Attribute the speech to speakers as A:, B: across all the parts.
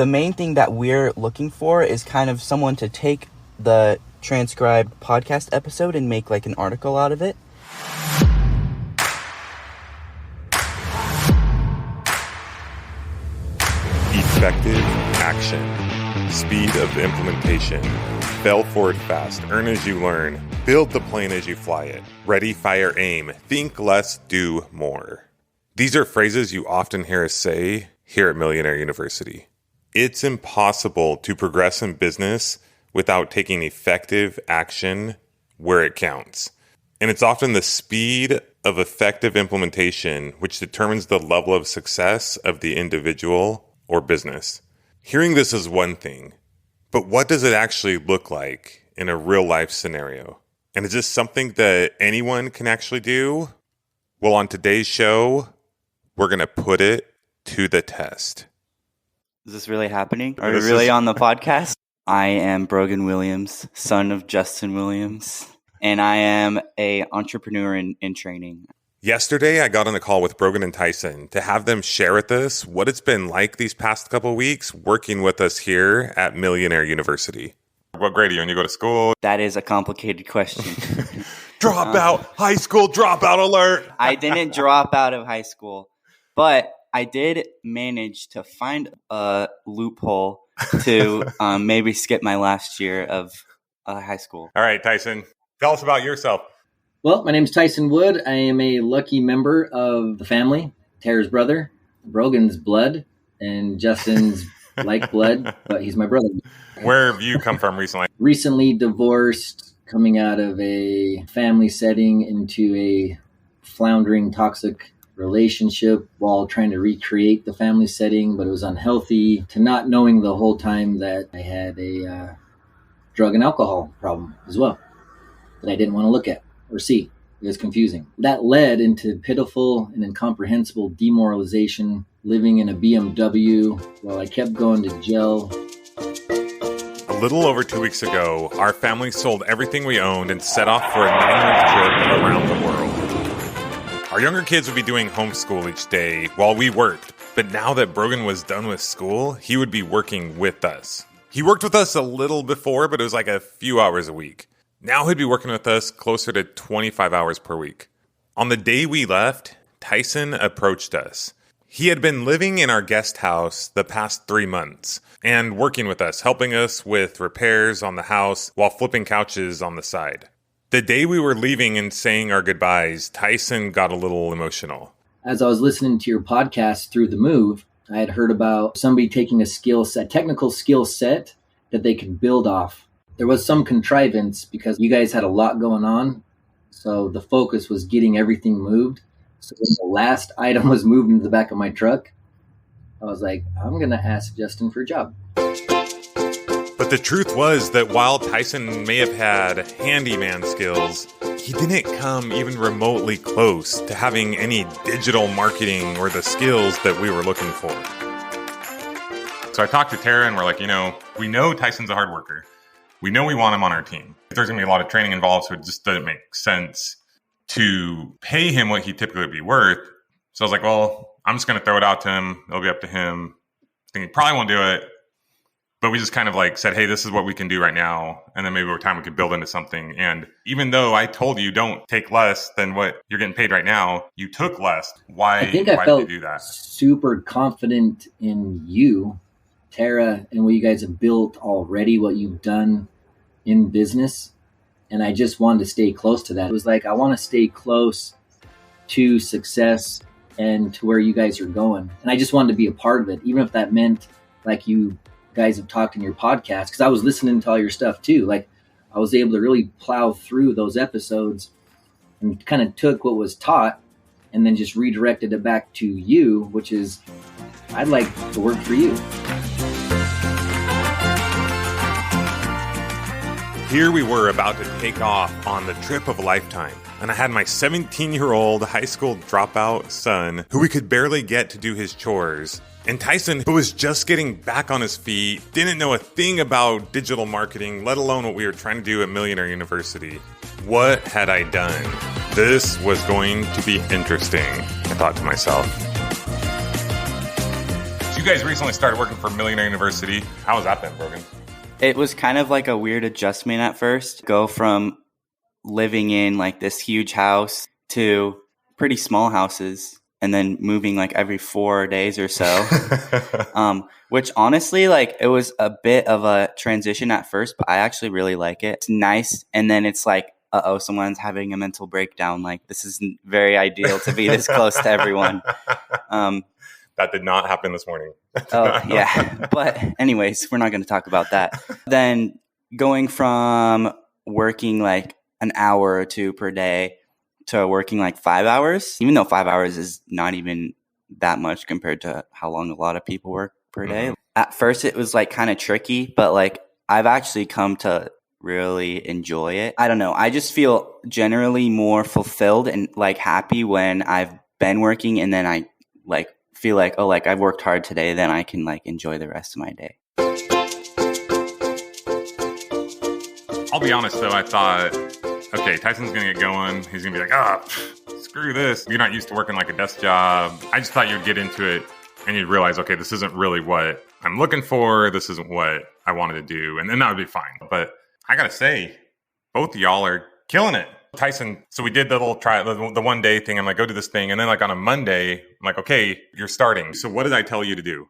A: The main thing that we're looking for is kind of someone to take the transcribed podcast episode and make like an article out of it.
B: Effective action. Speed of implementation. Fail forward fast. Earn as you learn. Build the plane as you fly it. Ready, fire, aim. Think less, do more. These are phrases you often hear us say here at Millionaire University. It's impossible to progress in business without taking effective action where it counts. And it's often the speed of effective implementation which determines the level of success of the individual or business. Hearing this is one thing, but what does it actually look like in a real life scenario? And is this something that anyone can actually do? Well, on today's show, we're going to put it to the test.
A: Is this really happening? Are we really on the podcast? I am Brogan Williams, son of Justin Williams, and I am an entrepreneur in training.
B: Yesterday, I got on a call with Brogan and Tyson to have them share with us what it's been like these past couple of weeks working with us here at Millionaire University. What grade are you when you go to school?
A: That is a complicated question.
B: Dropout, high school dropout alert.
A: I didn't drop out of high school, but I did manage to find a loophole to maybe skip my last year of high school.
B: All right, Tyson, tell us about yourself.
C: Well, my name's Tyson Wood. I am a lucky member of the family, Tara's brother, Brogan's blood, and Justin's like blood, but he's my brother.
B: Where have you come from recently?
C: Recently divorced, coming out of a family setting into a floundering, toxic relationship while trying to recreate the family setting, but it was unhealthy, to not knowing the whole time that I had a drug and alcohol problem as well that I didn't want to look at or see. It was confusing. That led into pitiful and incomprehensible demoralization, living in a BMW while I kept going to jail.
B: A little over 2 weeks ago, our family sold everything we owned and set off for a 9-month trip around the world. Our younger kids would be doing homeschool each day while we worked, but now that Brogan was done with school, he would be working with us. He worked with us a little before, but it was like a few hours a week. Now he'd be working with us closer to 25 hours per week. On the day we left, Tyson approached us. He had been living in our guest house the past 3 months and working with us, helping us with repairs on the house while flipping couches on the side. The day we were leaving and saying our goodbyes, Tyson got a little emotional.
C: As I was listening to your podcast through the move, I had heard about somebody taking a technical skill set that they could build off. There was some contrivance because you guys had a lot going on. So the focus was getting everything moved. So when the last item was moved into the back of my truck, I was like, I'm going to ask Justin for a job.
B: But the truth was that while Tyson may have had handyman skills, he didn't come even remotely close to having any digital marketing or the skills that we were looking for. So I talked to Tara and we're like, we know Tyson's a hard worker. We know we want him on our team. There's going to be a lot of training involved, so it just doesn't make sense to pay him what he typically would be worth. So I was like, well, I'm just going to throw it out to him. It'll be up to him. I think he probably won't do it. But we just kind of said, hey, this is what we can do right now. And then maybe over time we could build into something. And even though I told you don't take less than what you're getting paid right now, you took less. Why did you do that?
C: Super confident in you, Tara, and what you guys have built already, what you've done in business. And I just wanted to stay close to that. It was like, I want to stay close to success and to where you guys are going. And I just wanted to be a part of it, even if that meant like you guys have talked in your podcast, because I was listening to all your stuff too. Like I was able to really plow through those episodes and kind of took what was taught and then just redirected it back to you, which is, I'd like to work for you.
B: Here we were about to take off on the trip of a lifetime, and I had my 17-year-old high school dropout son who we could barely get to do his chores, and Tyson, who was just getting back on his feet, didn't know a thing about digital marketing, let alone what we were trying to do at Millionaire University. What had I done? This was going to be interesting, I thought to myself. You guys recently started working for Millionaire University. How has that been, Brogan?
A: It was kind of like a weird adjustment at first. Go from living in like this huge house to pretty small houses and then moving like every 4 days or so. Which honestly, like it was a bit of a transition at first, but I actually really like it. It's nice. And then it's like, someone's having a mental breakdown. Like this isn't very ideal to be this close to everyone.
B: That did not happen this morning.
A: Yeah. But anyways, we're not going to talk about that. Then going from working like an hour or two per day to working like 5 hours, even though 5 hours is not even that much compared to how long a lot of people work per day. Mm-hmm. At first it was like kind of tricky, but like I've actually come to really enjoy it. I don't know. I just feel generally more fulfilled and like happy when I've been working and then I like feel like, oh, like I've worked hard today, then I can like enjoy the rest of my day.
B: I'll be honest though, I thought, okay, Tyson's going to get going. He's going to be like, screw this. You're not used to working like a desk job. I just thought you'd get into it and you'd realize, okay, this isn't really what I'm looking for. This isn't what I wanted to do. And then that would be fine. But I got to say, both of y'all are killing it. Tyson, so we did the little the 1 day thing. I'm like, go do this thing. And then like on a Monday, I'm like, okay, you're starting. So what did I tell you to do?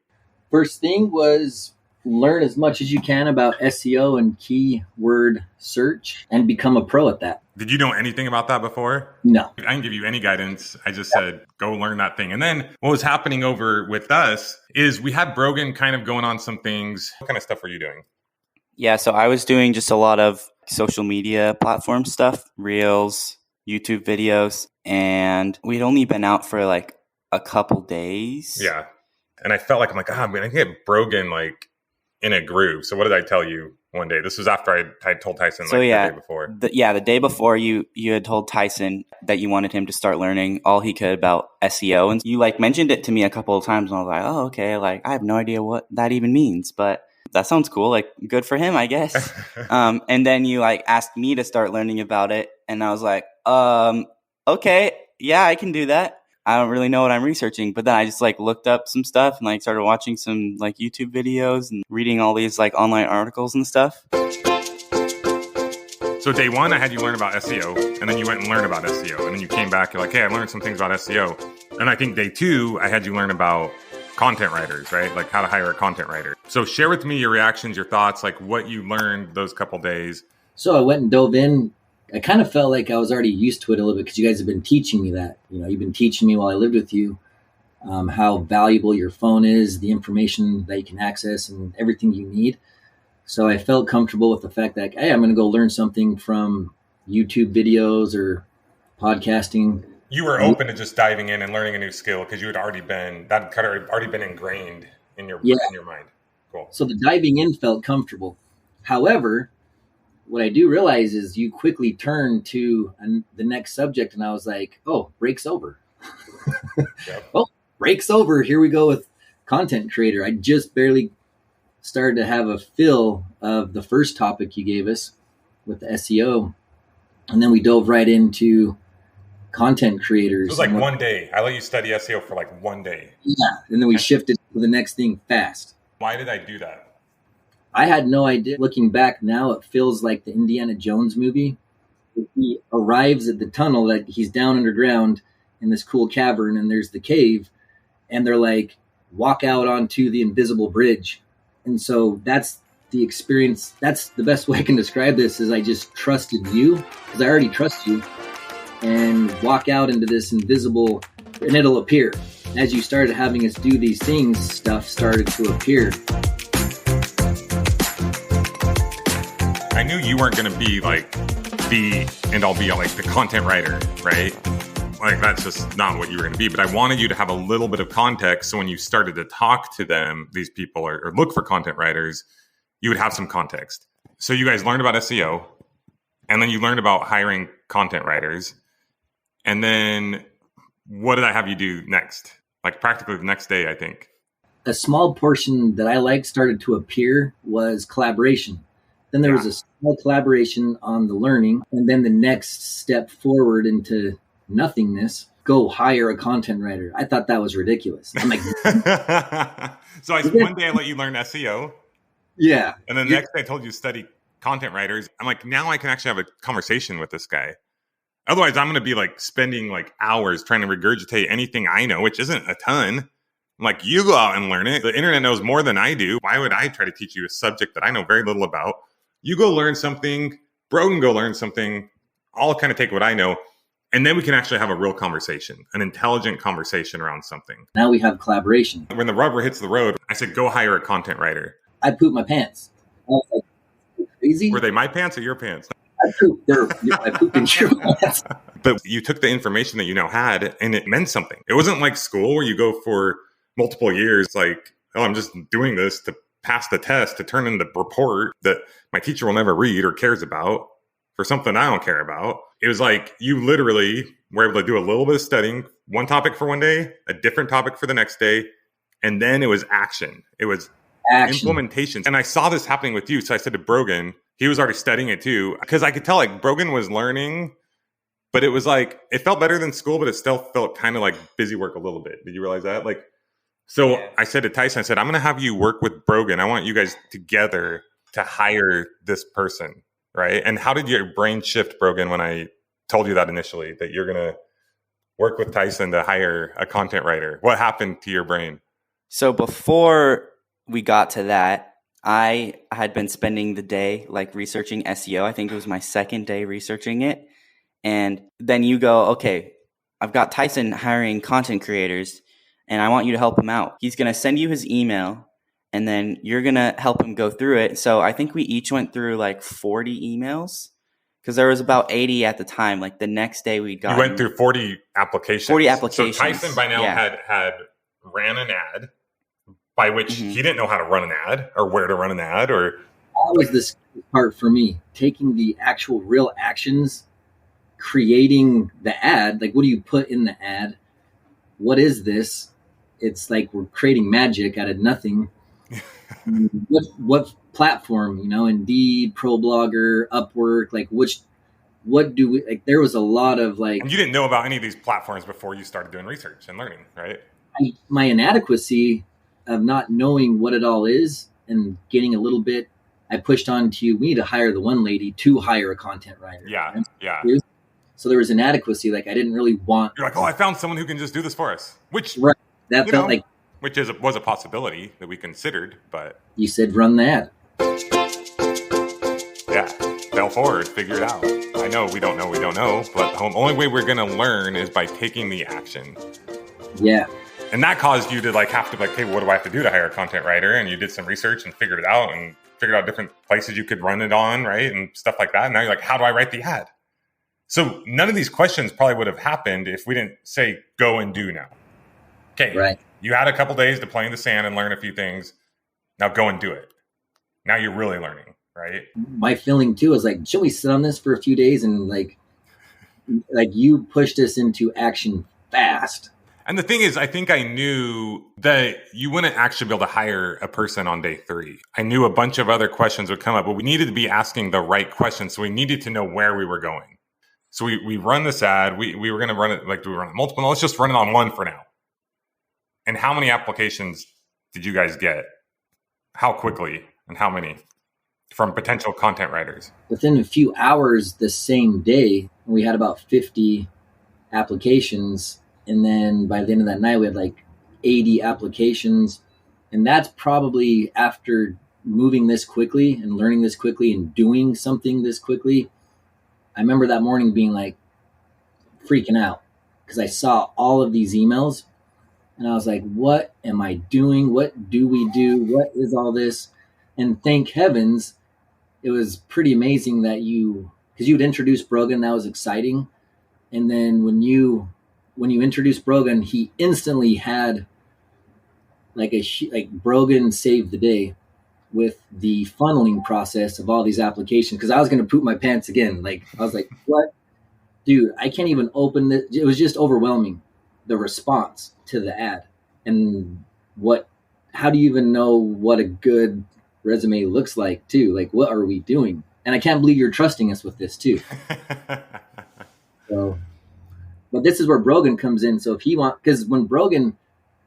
C: First thing was learn as much as you can about SEO and keyword search and become a pro at that.
B: Did you know anything about that before?
C: No.
B: I didn't give you any guidance. I just said, go learn that thing. And then what was happening over with us is we had Brogan kind of going on some things. What kind of stuff were you doing?
A: Yeah, so I was doing just a lot of social media platform stuff, Reels, YouTube videos, and we'd only been out for like a couple days.
B: Yeah. And I felt like, I'm going to get Brogan like in a groove. So what did I tell you one day? This was after I told Tyson the day before.
A: The day before you had told Tyson that you wanted him to start learning all he could about SEO. And you like mentioned it to me a couple of times and I was like, oh, okay. Like I have no idea what that even means, but that sounds cool. Like good for him, I guess. And then you like asked me to start learning about it. And I was like, okay, yeah, I can do that. I don't really know what I'm researching, but then I just like looked up some stuff and like started watching some like YouTube videos and reading all these like online articles and stuff.
B: So day one, I had you learn about SEO and then you went and learned about SEO and then you came back, you're like, hey, I learned some things about SEO. And I think day two, I had you learn about content writers, right? Like how to hire a content writer. So share with me your reactions, your thoughts, like what you learned those couple days.
C: So I went and dove in. I kind of felt like I was already used to it a little bit because you guys have been teaching me that. You know, you've been teaching me while I lived with you how valuable your phone is, the information that you can access and everything you need. So I felt comfortable with the fact that, hey, I'm going to go learn something from YouTube videos or podcasting.
B: You were open to just diving in and learning a new skill because you had already been ingrained in your mind. Cool.
C: So the diving in felt comfortable. However, what I do realize is you quickly turn to the next subject, and I was like, "Oh, break's over."
B: Yep.
C: Oh, break's over. Here we go with content creator. I just barely started to have a feel of the first topic you gave us with the SEO, and then we dove right into content creators.
B: It was like 1 day. I let you study SEO for like 1 day.
C: Yeah, and then we shifted to the next thing fast.
B: Why did I do that?
C: I had no idea. Looking back now, it feels like the Indiana Jones movie. He arrives at the tunnel that he's down underground in this cool cavern, and there's the cave, and they're like, walk out onto the invisible bridge. And so that's the experience. That's the best way I can describe this is I just trusted you because I already trust you and walk out into this invisible and it'll appear. As you started having us do these things, stuff started to appear.
B: I knew you weren't going to be like the end all be all, like the content writer, right? Like that's just not what you were going to be. But I wanted you to have a little bit of context. So when you started to talk to them, these people or look for content writers, you would have some context. So you guys learned about SEO and then you learned about hiring content writers. And then what did I have you do next? Like practically the next day, I think.
C: A small portion that I liked started to appear was collaboration. Then there was a small collaboration on the learning. And then the next step forward into nothingness go hire a content writer. I thought that was ridiculous. I'm like,
B: so one day I let you learn SEO.
C: Yeah.
B: And then the next day I told you to study content writers. I'm like, now I can actually have a conversation with this guy. Otherwise, I'm going to be like spending like hours trying to regurgitate anything I know, which isn't a ton. I'm like, you go out and learn it. The internet knows more than I do. Why would I try to teach you a subject that I know very little about? You go learn something. Brogan go learn something. I'll kind of take what I know. And then we can actually have a real conversation, an intelligent conversation around something.
C: Now we have collaboration.
B: When the rubber hits the road, I said, go hire a content writer.
C: I pooped my pants. I was like, crazy?
B: Were they my pants or your pants?
C: I pooped in your pants.
B: But you took the information that you now had and it meant something. It wasn't like school where you go for multiple years like, oh, I'm just doing this to pass the test, to turn in the report that my teacher will never read or cares about for something I don't care about. It was like you literally were able to do a little bit of studying, one topic for one day, a different topic for the next day, and then it was action. It was implementation. And I saw this happening with you. So I said to Brogan, he was already studying it too, because I could tell like Brogan was learning, but it was like, it felt better than school, but it still felt kind of like busy work a little bit. Did you realize that? Like, so yeah. I said to Tyson, I said, I'm going to have you work with Brogan. I want you guys together to hire this person. Right. And how did your brain shift, Brogan, when I told you that initially, that you're going to work with Tyson to hire a content writer? What happened to your brain?
A: So before we got to that, I had been spending the day like researching SEO. I think it was my second day researching it. And then you go, okay, I've got Tyson hiring content creators and I want you to help him out. He's going to send you his email. And then you're going to help him go through it. So I think we each went through like 40 emails because there was about 80 at the time. Like the next day we got.
B: You went through 40 applications.
A: 40 applications.
B: So Tyson by now had ran an ad by which he didn't know how to run an ad or where to run an ad or.
C: That was the part for me, taking the actual real actions, creating the ad. Like, what do you put in the ad? What is this? It's like we're creating magic out of nothing. What platform, Indeed, ProBlogger, Upwork, like what do we, like, there was a lot of like.
B: And you didn't know about any of these platforms before you started doing research and learning, right?
C: My inadequacy of not knowing what it all is and getting a little bit, I pushed on to, we need to hire the one lady to hire a content writer.
B: Yeah. Yeah.
C: So there was inadequacy. Like I didn't really want.
B: You're like, oh, I found someone who can just do this for us. Which,
C: right. That felt like.
B: Which was a possibility that we considered, but...
C: You said run the ad.
B: Yeah, fell forward, figure it out. I know we don't know, but the only way we're going to learn is by taking the action.
C: Yeah.
B: And that caused you to have to hey, what do I have to do to hire a content writer? And you did some research and figured it out and figured out different places you could run it on, right? And stuff like that. And now you're like, how do I write the ad? So none of these questions probably would have happened if we didn't say, go and do now. Okay.
C: Right.
B: You had a couple days to play in the sand and learn a few things. Now go and do it. Now you're really learning, right?
C: My feeling too is like, should we sit on this for a few days and like you pushed us into action fast.
B: And the thing is, I think I knew that you wouldn't actually be able to hire a person on day 3. I knew a bunch of other questions would come up, but we needed to be asking the right questions. So we needed to know where we were going. So we run this ad. We were going to run it, do we run it multiple? No, let's just run it on one for now. And how many applications did you guys get? How quickly and how many from potential content writers?
C: Within a few hours the same day, we had about 50 applications. And then by the end of that night, we had like 80 applications. And that's probably after moving this quickly and learning this quickly and doing something this quickly. I remember that morning being like freaking out because I saw all of these emails. And I was like, what am I doing? What do we do? What is all this? And thank heavens, it was pretty amazing that because you'd introduced Brogan, that was exciting. And then when you introduced Brogan, he instantly had like Brogan saved the day with the funneling process of all these applications. Because I was going to poop my pants again. Like I was like, what? Dude, I can't even open this. It was just overwhelming. The response to the ad and how do you even know what a good resume looks like too? Like, what are we doing? And I can't believe you're trusting us with this too. So But this is where Brogan comes in. So if he because when Brogan,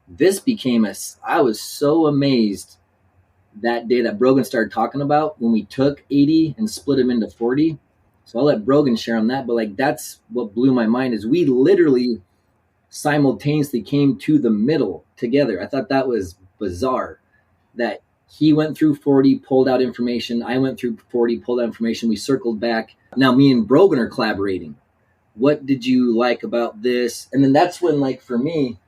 C: this became I was so amazed that day that Brogan started talking about when we took 80 and split them into 40. So I'll let Brogan share on that. But like, that's what blew my mind is we literally simultaneously came to the middle together. I thought that was bizarre that he went through 40, pulled out information. I went through 40, pulled out information. We circled back. Now me and Brogan are collaborating. What did you like about this? And then that's when, like, for me,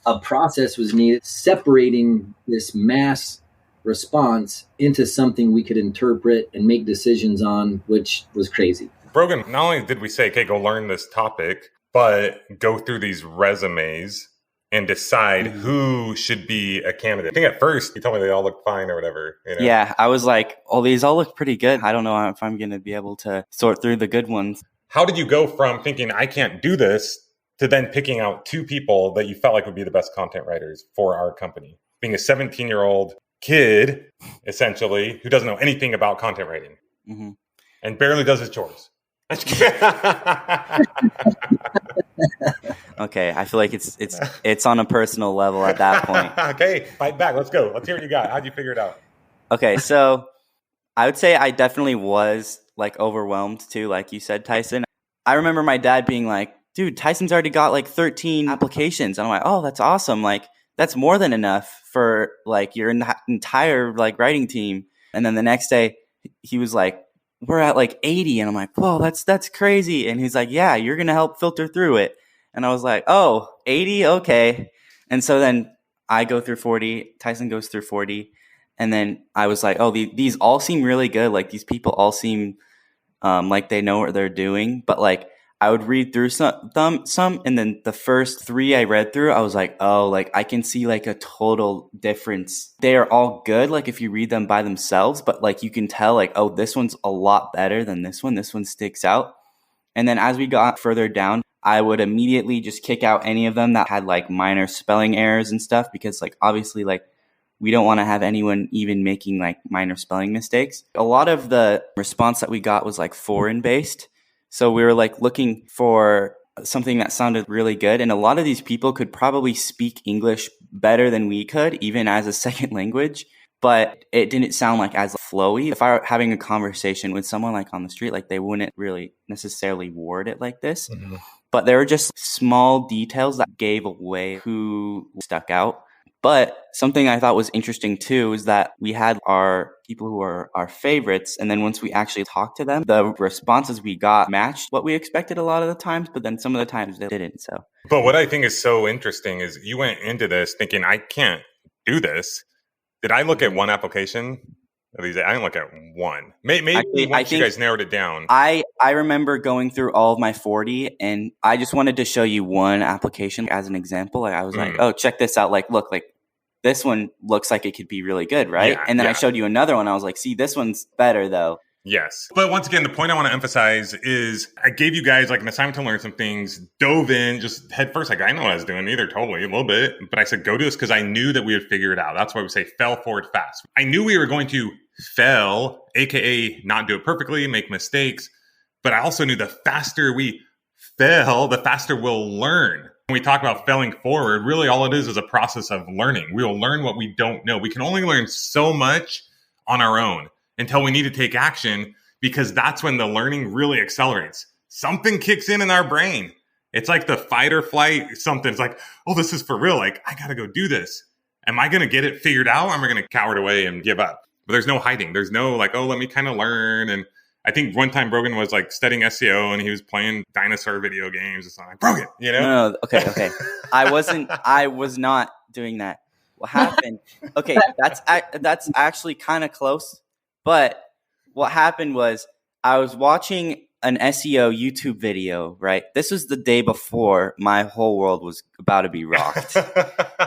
C: a process was needed, separating this mass response into something we could interpret and make decisions on, which was crazy.
B: Brogan, not only did we say, okay, go learn this topic, but go through these resumes and decide who should be a candidate. I think at first you told me they all look fine or whatever. You know?
A: Yeah, I was like, oh, these all look pretty good. I don't know if I'm going to be able to sort through the good ones.
B: How did you go from thinking I can't do this to then picking out 2 people that you felt like would be the best content writers for our company? Being a 17-year-old kid, essentially, who doesn't know anything about content writing and barely does his chores.
A: Okay, I feel like it's on a personal level at that point.
B: Okay, fight back. Let's go. Let's hear what you got. How'd you figure it out?
A: Okay, so I would say I definitely was like overwhelmed too, like you said, Tyson. I remember my dad being like, dude, Tyson's already got like 13 applications. And I'm like, oh, that's awesome. Like, that's more than enough for like your entire like writing team. And then the next day he was like, we're at like 80. And I'm like, whoa, that's crazy. And he's like, yeah, you're going to help filter through it. And I was like, oh, 80? Okay. And so then I go through 40, Tyson goes through 40. And then I was like, oh, these all seem really good. Like these people all seem like they know what they're doing. But like I would read through some, and then the first 3 I read through, I was like, oh, like I can see like a total difference. They are all good, like if you read them by themselves, but like you can tell like, oh, this one's a lot better than this one. This one sticks out. And then as we got further down, I would immediately just kick out any of them that had like minor spelling errors and stuff, because like obviously like we don't want to have anyone even making like minor spelling mistakes. A lot of the response that we got was like foreign based. So we were like looking for something that sounded really good. And a lot of these people could probably speak English better than we could, even as a second language. But it didn't sound like as flowy. If I were having a conversation with someone like on the street, like they wouldn't really necessarily word it like this. Mm-hmm. But there were just small details that gave away who stuck out. But something I thought was interesting too is that we had our people who are our favorites. And then once we actually talked to them, the responses we got matched what we expected a lot of the times, but then some of the times they didn't. So,
B: but what I think is so interesting is you went into this thinking, I can't do this. Did I look at one application? I didn't look at one. Maybe once you guys narrowed it down.
A: I remember going through all of my 40, and I just wanted to show you one application as an example. Like I was like, oh, check this out. Like, look, like this one looks like it could be really good, right? Yeah, and then I showed you another one. I was like, see, this one's better though.
B: Yes. But once again, the point I want to emphasize is I gave you guys like an assignment to learn some things, dove in just head first. Like I know what I was doing either, totally, a little bit. But I said, go do this because I knew that we would figure it out. That's why we say fail forward fast. I knew we were going to fail, AKA not do it perfectly, make mistakes. But I also knew the faster we fail, the faster we'll learn. When we talk about failing forward, really all it is a process of learning. We will learn what we don't know. We can only learn so much on our own until we need to take action, because that's when the learning really accelerates. Something kicks in our brain. It's like the fight or flight something. It's like, oh, this is for real. Like, I got to go do this. Am I going to get it figured out? Or am I going to cower away and give up? But there's no hiding. There's no like, oh, let me kind of learn. And I think one time Brogan was like studying SEO and he was playing dinosaur video games. It's like, Brogan, you know?
A: No, okay. I was not doing that. What happened? Okay, that's actually kind of close. But what happened was I was watching an SEO YouTube video, right? This was the day before my whole world was about to be rocked.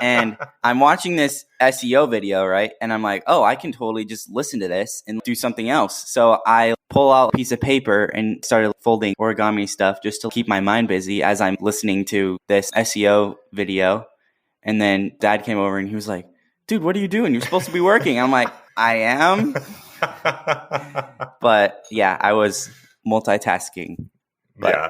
A: And I'm watching this SEO video, right? And I'm like, oh, I can totally just listen to this and do something else. So I pull out a piece of paper and started folding origami stuff just to keep my mind busy as I'm listening to this SEO video. And then Dad came over and he was like, dude, what are you doing? You're supposed to be working. I'm like, I am. But yeah, I was multitasking.
B: Yeah.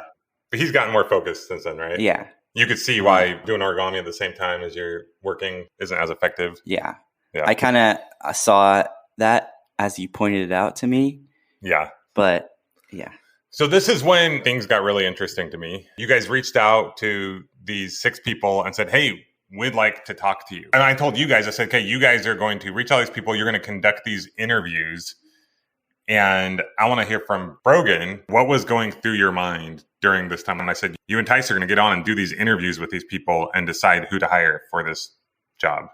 B: But he's gotten more focused since then, right?
A: Yeah.
B: You could see why doing origami at the same time as you're working isn't as effective.
A: Yeah.
B: Yeah.
A: I kind of saw that as you pointed it out to me.
B: Yeah.
A: But yeah.
B: So this is when things got really interesting to me. You guys reached out to these 6 people and said, hey, we'd like to talk to you. And I told you guys, I said, okay, you guys are going to reach out to these people. You're going to conduct these interviews. And I want to hear from Brogan, what was going through your mind during this time? And I said, you and Tyson are going to get on and do these interviews with these people and decide who to hire for this job.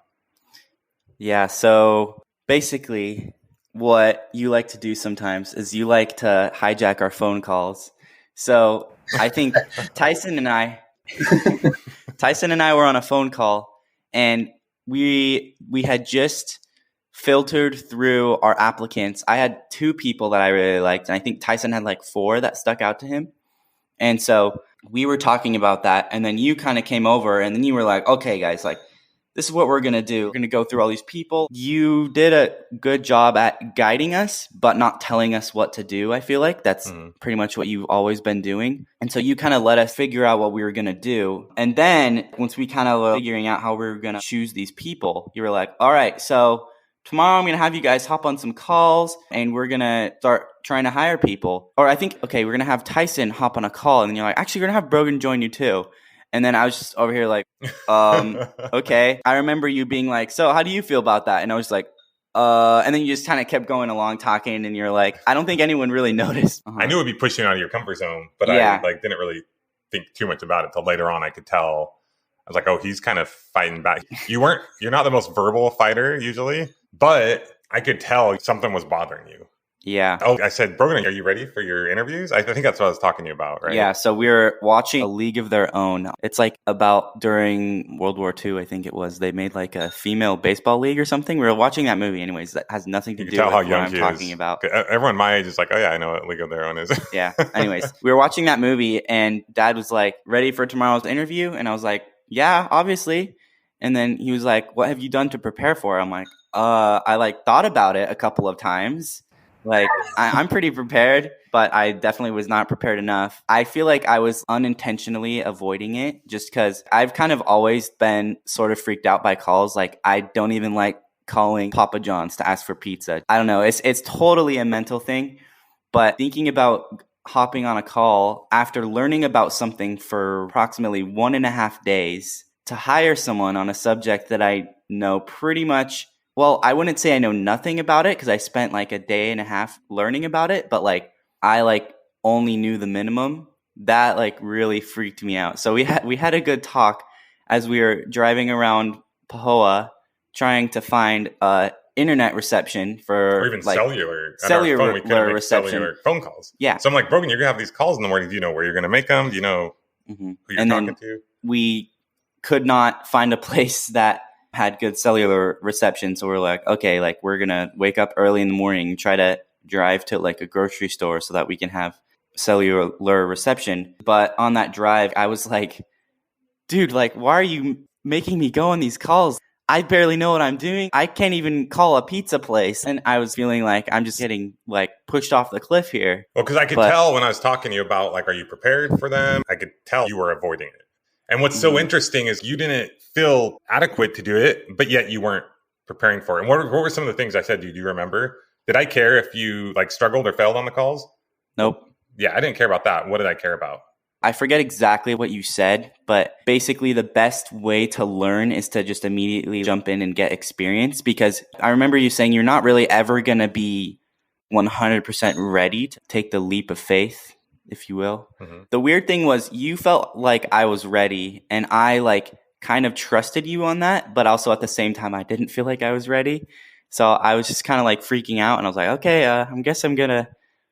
A: Yeah. So basically, what you like to do sometimes is you like to hijack our phone calls. So I think Tyson and I were on a phone call, and we had just filtered through our applicants. I had 2 people that I really liked, and I think Tyson had like 4 that stuck out to him. And so we were talking about that, and then you kind of came over, and then you were like, okay, guys, like, this is what we're going to do. We're going to go through all these people. You did a good job at guiding us, but not telling us what to do. I feel like that's pretty much what you've always been doing. And so you kind of let us figure out what we were going to do. And then once we kind of were figuring out how we were going to choose these people, you were like, all right, so tomorrow I'm going to have you guys hop on some calls and we're going to start trying to hire people. Or I think, okay, we're going to have Tyson hop on a call. And then you're like, actually, we're going to have Brogan join you too. And then I was just over here like, okay. I remember you being like, so how do you feel about that? And I was like, and then you just kind of kept going along talking, and you're like, I don't think anyone really noticed.
B: I knew it would be pushing you out of your comfort zone, but I didn't really think too much about it till later on. I could tell. I was like, oh, he's kind of fighting back. You're not the most verbal fighter usually, but I could tell something was bothering you.
A: Yeah.
B: Oh, I said, Brogan, are you ready for your interviews? I think that's what I was talking to you about, right?
A: Yeah. So we were watching A League of Their Own. It's like about during World War II, I think it was. They made like a female baseball league or something. We were watching that movie anyways. That has nothing to do with what I'm talking about.
B: Everyone my age is like, oh yeah, I know what League of Their Own is.
A: Yeah. Anyways, we were watching that movie, and Dad was like, ready for tomorrow's interview? And I was like, yeah, obviously. And then he was like, what have you done to prepare for it? I'm like, I like thought about it a couple of times. Like, I'm pretty prepared, but I definitely was not prepared enough. I feel like I was unintentionally avoiding it just because I've kind of always been sort of freaked out by calls. Like, I don't even like calling Papa John's to ask for pizza. I don't know. It's totally a mental thing. But thinking about hopping on a call after learning about something for approximately 1.5 days to hire someone on a subject that I know pretty much. Well, I wouldn't say I know nothing about it because I spent like 1.5 days learning about it, but like I like only knew the minimum. That like really freaked me out. So we had a good talk as we were driving around Pahoa trying to find internet reception for,
B: or even
A: like,
B: cellular
A: reception.
B: Cellular phone calls.
A: Yeah.
B: So I'm like, Brogan, you're gonna have these calls in the morning. Do you know where you're gonna make them? Do you know who you're talking to?
A: We could not find a place that had good cellular reception. So we're like, okay, like we're going to wake up early in the morning, try to drive to like a grocery store so that we can have cellular reception. But on that drive, I was like, dude, like, why are you making me go on these calls? I barely know what I'm doing. I can't even call a pizza place. And I was feeling like I'm just getting like pushed off the cliff here.
B: Well, because I could tell when I was talking to you about like, are you prepared for them? I could tell you were avoiding it. And what's so interesting is you didn't feel adequate to do it, but yet you weren't preparing for it. And what were some of the things I said to you? Do you remember? Did I care if you like struggled or failed on the calls?
A: Nope.
B: Yeah, I didn't care about that. What did I care about?
A: I forget exactly what you said, but basically the best way to learn is to just immediately jump in and get experience. Because I remember you saying you're not really ever going to be 100% ready to take the leap of faith, if you will. Mm-hmm. The weird thing was you felt like I was ready, and I like kind of trusted you on that, but also at the same time, I didn't feel like I was ready. So I was just kind of like freaking out, and I was like, okay, I guess I'm going to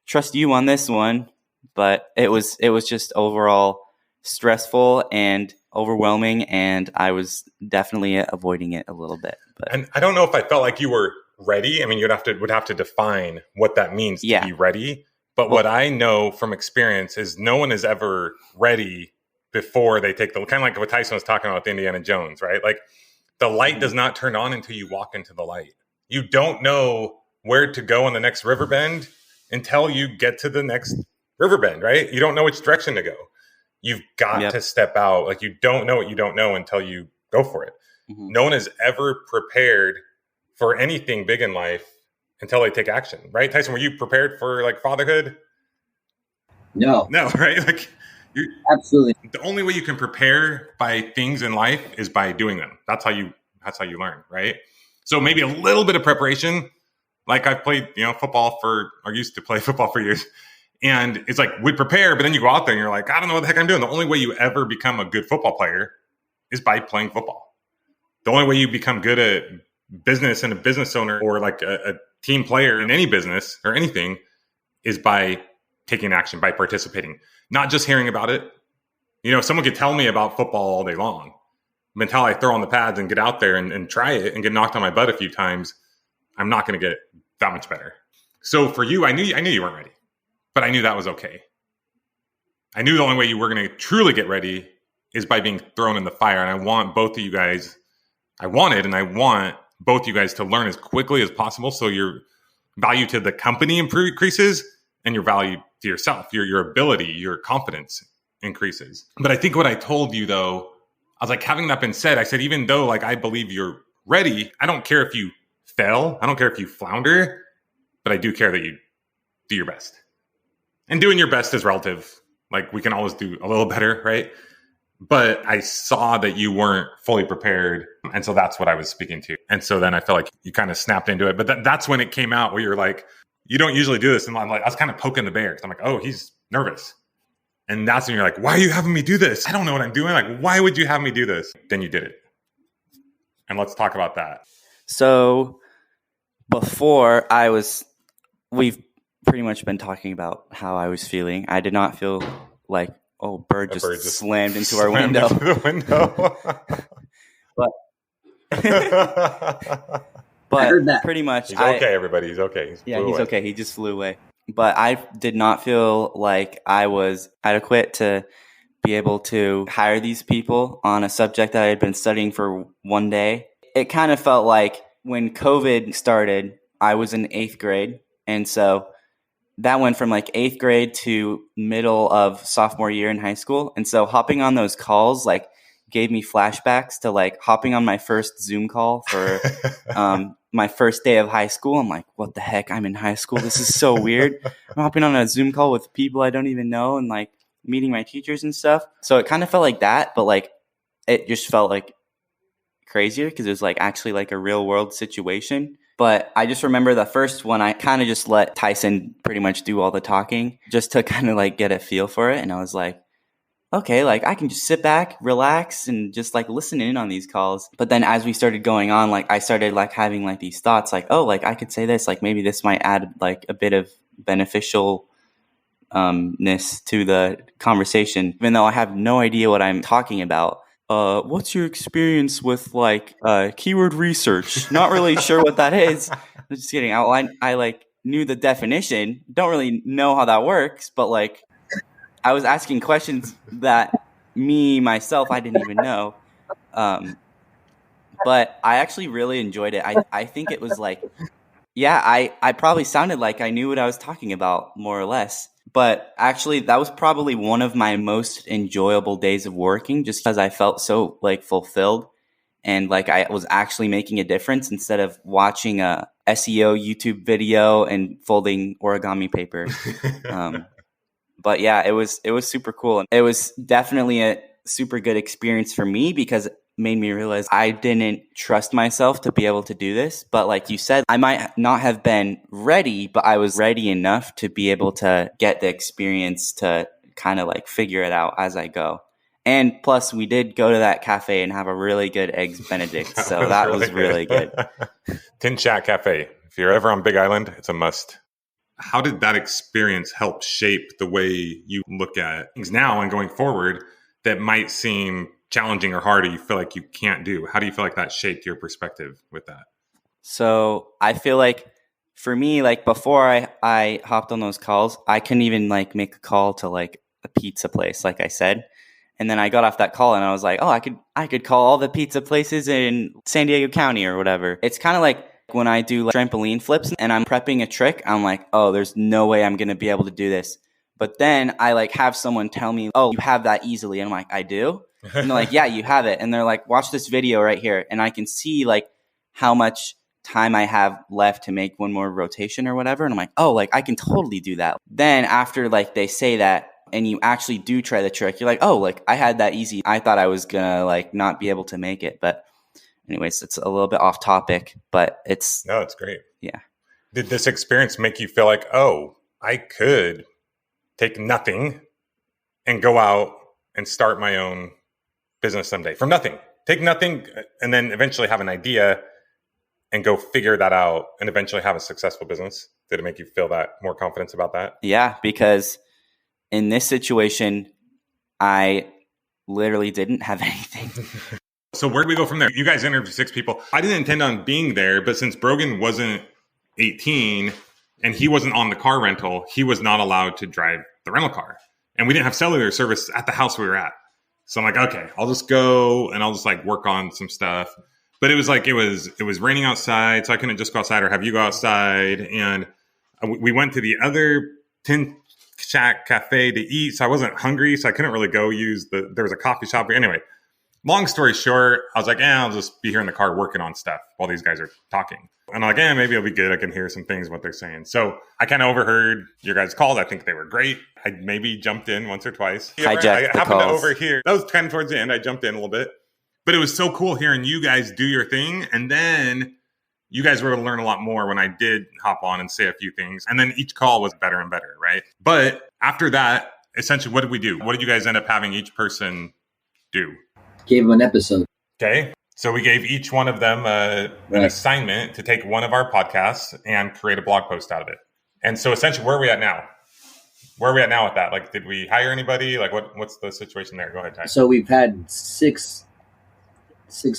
A: trust you on this one. But it was just overall stressful and overwhelming, and I was definitely avoiding it a little bit. But.
B: And I don't know if I felt like you were ready. I mean, would have to define what that means to be ready. But what I know from experience is no one is ever ready before they take the, kind of like what Tyson was talking about with Indiana Jones, right? Like the light does not turn on until you walk into the light. You don't know where to go on the next river bend until you get to the next river bend, right? You don't know which direction to go. You've got
A: Yep.
B: to step out. Like, you don't know what you don't know until you go for it.
A: Mhm.
B: No one is ever prepared for anything big in life until they take action, right? Tyson, were you prepared for like fatherhood?
C: No,
B: No, right? Like,
C: absolutely.
B: the only way you can prepare by things in life is by doing them. That's how you learn, right? So maybe a little bit of preparation. Like, I've played, football or used to play football for years. And it's like, we prepare, but then you go out there and you're like, I don't know what the heck I'm doing. The only way you ever become a good football player is by playing football. The only way you become good at business and a business owner, or like a team player in any business or anything, is by taking action, by participating, not just hearing about it. Someone could tell me about football all day long, but until I throw on the pads and get out there and try it and get knocked on my butt a few times, I'm not going to get that much better. So for you, I knew you weren't ready, but I knew that was okay. I knew the only way you were going to truly get ready is by being thrown in the fire. And I want both of you guys, I want both of you guys to learn as quickly as possible, so your value to the company increases and your value to yourself, your ability, your confidence increases. But I think what I told you, though, I was like, having that been said, I said, even though like I believe you're ready, I don't care if you fail, I don't care if you flounder, but I do care that you do your best. And doing your best is relative. Like, we can always do a little better, right? But I saw that you weren't fully prepared. And so that's what I was speaking to. And so then I felt like you kind of snapped into it. But that's when it came out, where you're like, you don't usually do this. And I'm like, I was kind of poking the bear. I'm like, oh, he's nervous. And that's when you're like, why are you having me do this? I don't know what I'm doing. Like, why would you have me do this? Then you did it. And let's talk about that.
A: So before we've pretty much been talking about how I was feeling. I did not feel like, oh, bird just slammed into our window.
B: Into the window.
A: But
C: heard that.
A: pretty much,
B: He's okay, everybody. He's okay.
A: He's okay. He just flew away. But I did not feel like I was adequate to be able to hire these people on a subject that I had been studying for one day. It kind of felt like when COVID started, I was in 8th grade. And so that went from like 8th grade to middle of sophomore year in high school. And so hopping on those calls like gave me flashbacks to like hopping on my first Zoom call for my first day of high school. I'm like, what the heck? I'm in high school. This is so weird. I'm hopping on a Zoom call with people I don't even know and like meeting my teachers and stuff. So it kind of felt like that, but like it just felt like crazier because it was like actually like a real world situation. But I just remember the first one, I kind of just let Tyson pretty much do all the talking just to kind of like get a feel for it. And I was like, okay, like I can just sit back, relax, and just like listen in on these calls. But then as we started going on, like I started like having like these thoughts like, oh, like I could say this, like maybe this might add like a bit of beneficialness to the conversation, even though I have no idea what I'm talking about. What's your experience with like keyword research? Not really sure what that is. I'm just kidding. I like knew the definition. Don't really know how that works, but like I was asking questions that myself, I didn't even know. But I actually really enjoyed it. I think it was like, yeah, I probably sounded like I knew what I was talking about more or less. But actually, that was probably one of my most enjoyable days of working just because I felt so like fulfilled and like I was actually making a difference instead of watching a SEO YouTube video and folding origami paper. But yeah, it was super cool. It was definitely a super good experience for me because it made me realize I didn't trust myself to be able to do this. But like you said, I might not have been ready, but I was ready enough to be able to get the experience to kind of like figure it out as I go. And plus, we did go to that cafe and have a really good Eggs Benedict. So that was really good.
B: Tin Chat Cafe. If you're ever on Big Island, it's a must. How did that experience help shape the way you look at things now and going forward that might seem challenging or hard or you feel like you can't do? How do you feel like that shaped your perspective with that?
A: So I feel like for me, like before I hopped on those calls, I couldn't even like make a call to like a pizza place, like I said. And then I got off that call and I was like, oh, I could call all the pizza places in San Diego County or whatever. It's kind of like when I do like trampoline flips and I'm prepping a trick, I'm like, oh, there's no way I'm going to be able to do this. But then I like have someone tell me, oh, you have that easily. And I'm like, I do? And they're like, yeah, you have it. And they're like, watch this video right here. And I can see like how much time I have left to make one more rotation or whatever. And I'm like, oh, like I can totally do that. Then after like they say that and you actually do try the trick, you're like, oh, like I had that easy. I thought I was gonna like not be able to make it. But anyways, it's a little bit off topic, but it's
B: great.
A: Yeah.
B: Did this experience make you feel like, oh, I could take nothing and go out and start my own business someday from nothing? Take nothing and then eventually have an idea and go figure that out and eventually have a successful business? Did it make you feel that more confidence about that?
A: Yeah, because in this situation, I literally didn't have anything.
B: So where do we go from there? You guys interviewed 6 people. I didn't intend on being there, but since Brogan wasn't 18 and he wasn't on the car rental, he was not allowed to drive the rental car. And we didn't have cellular service at the house we were at. So I'm like, okay, I'll just go and I'll just like work on some stuff. But it was like, it was raining outside. So I couldn't just go outside or have you go outside. And we went to the other Tin Shack Cafe to eat. So I wasn't hungry. So I couldn't really go there was a coffee shop. Anyway, long story short, I was like, I'll just be here in the car working on stuff while these guys are talking. And I'm like, maybe it'll be good. I can hear some things, what they're saying. So I kind of overheard your guys' calls. I think they were great. I maybe jumped in once or twice.
A: Hijacked
B: I
A: the
B: happened
A: calls.
B: to overhear. That was kind of towards the end. I jumped in a little bit. But it was so cool hearing you guys do your thing. And then you guys were able to learn a lot more when I did hop on and say a few things. And then each call was better and better, right? But after that, essentially, what did we do? What did you guys end up having each person do?
C: Gave them an episode.
B: Okay. So we gave each one of them an assignment to take one of our podcasts and create a blog post out of it. And so essentially, where are we at now? Where are we at now with that? Like, did we hire anybody? Like, what's the situation there? Go ahead, Ty.
C: So we've had six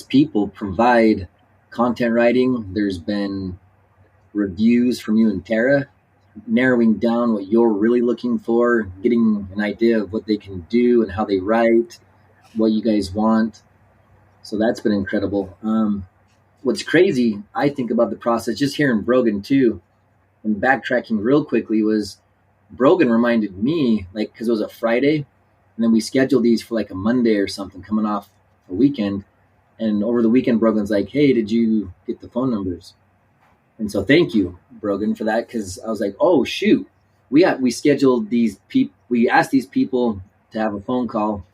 C: people provide content writing. There's been reviews from you and Tara, narrowing down what you're really looking for, getting an idea of what they can do and how they write, what you guys want. So that's been incredible. What's crazy, I think, about the process, just hearing Brogan too, and backtracking real quickly, was Brogan reminded me, like, because it was a Friday, and then we scheduled these for like a Monday or something, coming off a weekend. And over the weekend, Brogan's like, hey, did you get the phone numbers? And so thank you, Brogan, for that, because I was like, oh, shoot. We scheduled these people. We asked these people to have a phone call.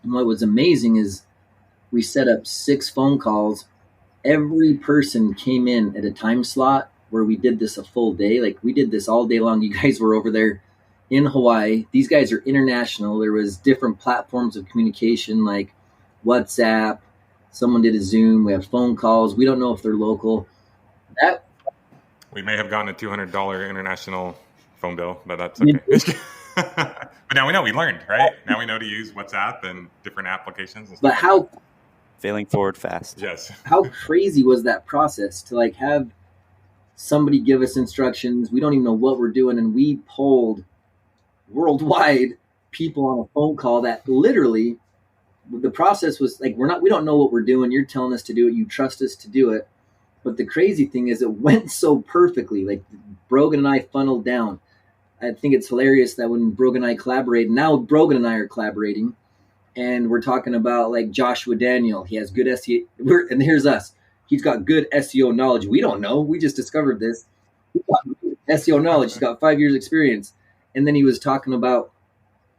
C: And what was amazing is we set up 6 phone calls. Every person came in at a time slot where we did this a full day. Like, we did this all day long. You guys were over there in Hawaii. These guys are international. There was different platforms of communication like WhatsApp. Someone did a Zoom. We have phone calls. We don't know if they're local.
B: We may have gotten a $200 international phone bill, but that's okay. But now we know. We learned, right? Now we know to use WhatsApp and different applications. And
C: but how
A: Failing forward fast.
B: Yes.
C: How crazy was that process to like have somebody give us instructions? We don't even know what we're doing, and we polled worldwide people on a phone call that literally. The process was like, we don't know what we're doing. You're telling us to do it. You trust us to do it. But the crazy thing is it went so perfectly. Like, Brogan and I funneled down. I think it's hilarious that when Brogan and I collaborate, now Brogan and I are collaborating, and we're talking about like Joshua Daniel. He has good SEO. And here's us. He's got good SEO knowledge. We don't know. We just discovered this. SEO knowledge. He's got 5 years experience. And then he was talking about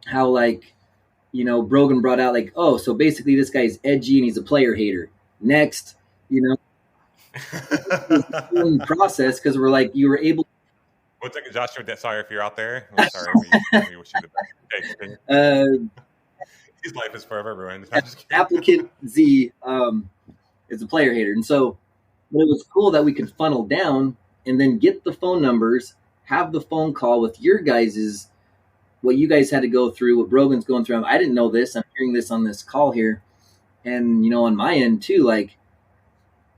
C: how, like, Brogan brought out like, oh, so basically this guy's edgy and he's a player hater. Next, process, because we're like, you were able.
B: One second, Joshua. Sorry if you're out there. I'm sorry. We wish you the best. His life is forever ruined.
C: Applicant Z is a player hater, and so, but it was cool that we could funnel down and then get the phone numbers, have the phone call with your guys's. What you guys had to go through, what Brogan's going through. I didn't know this. I'm hearing this on this call here. And, on my end too, like,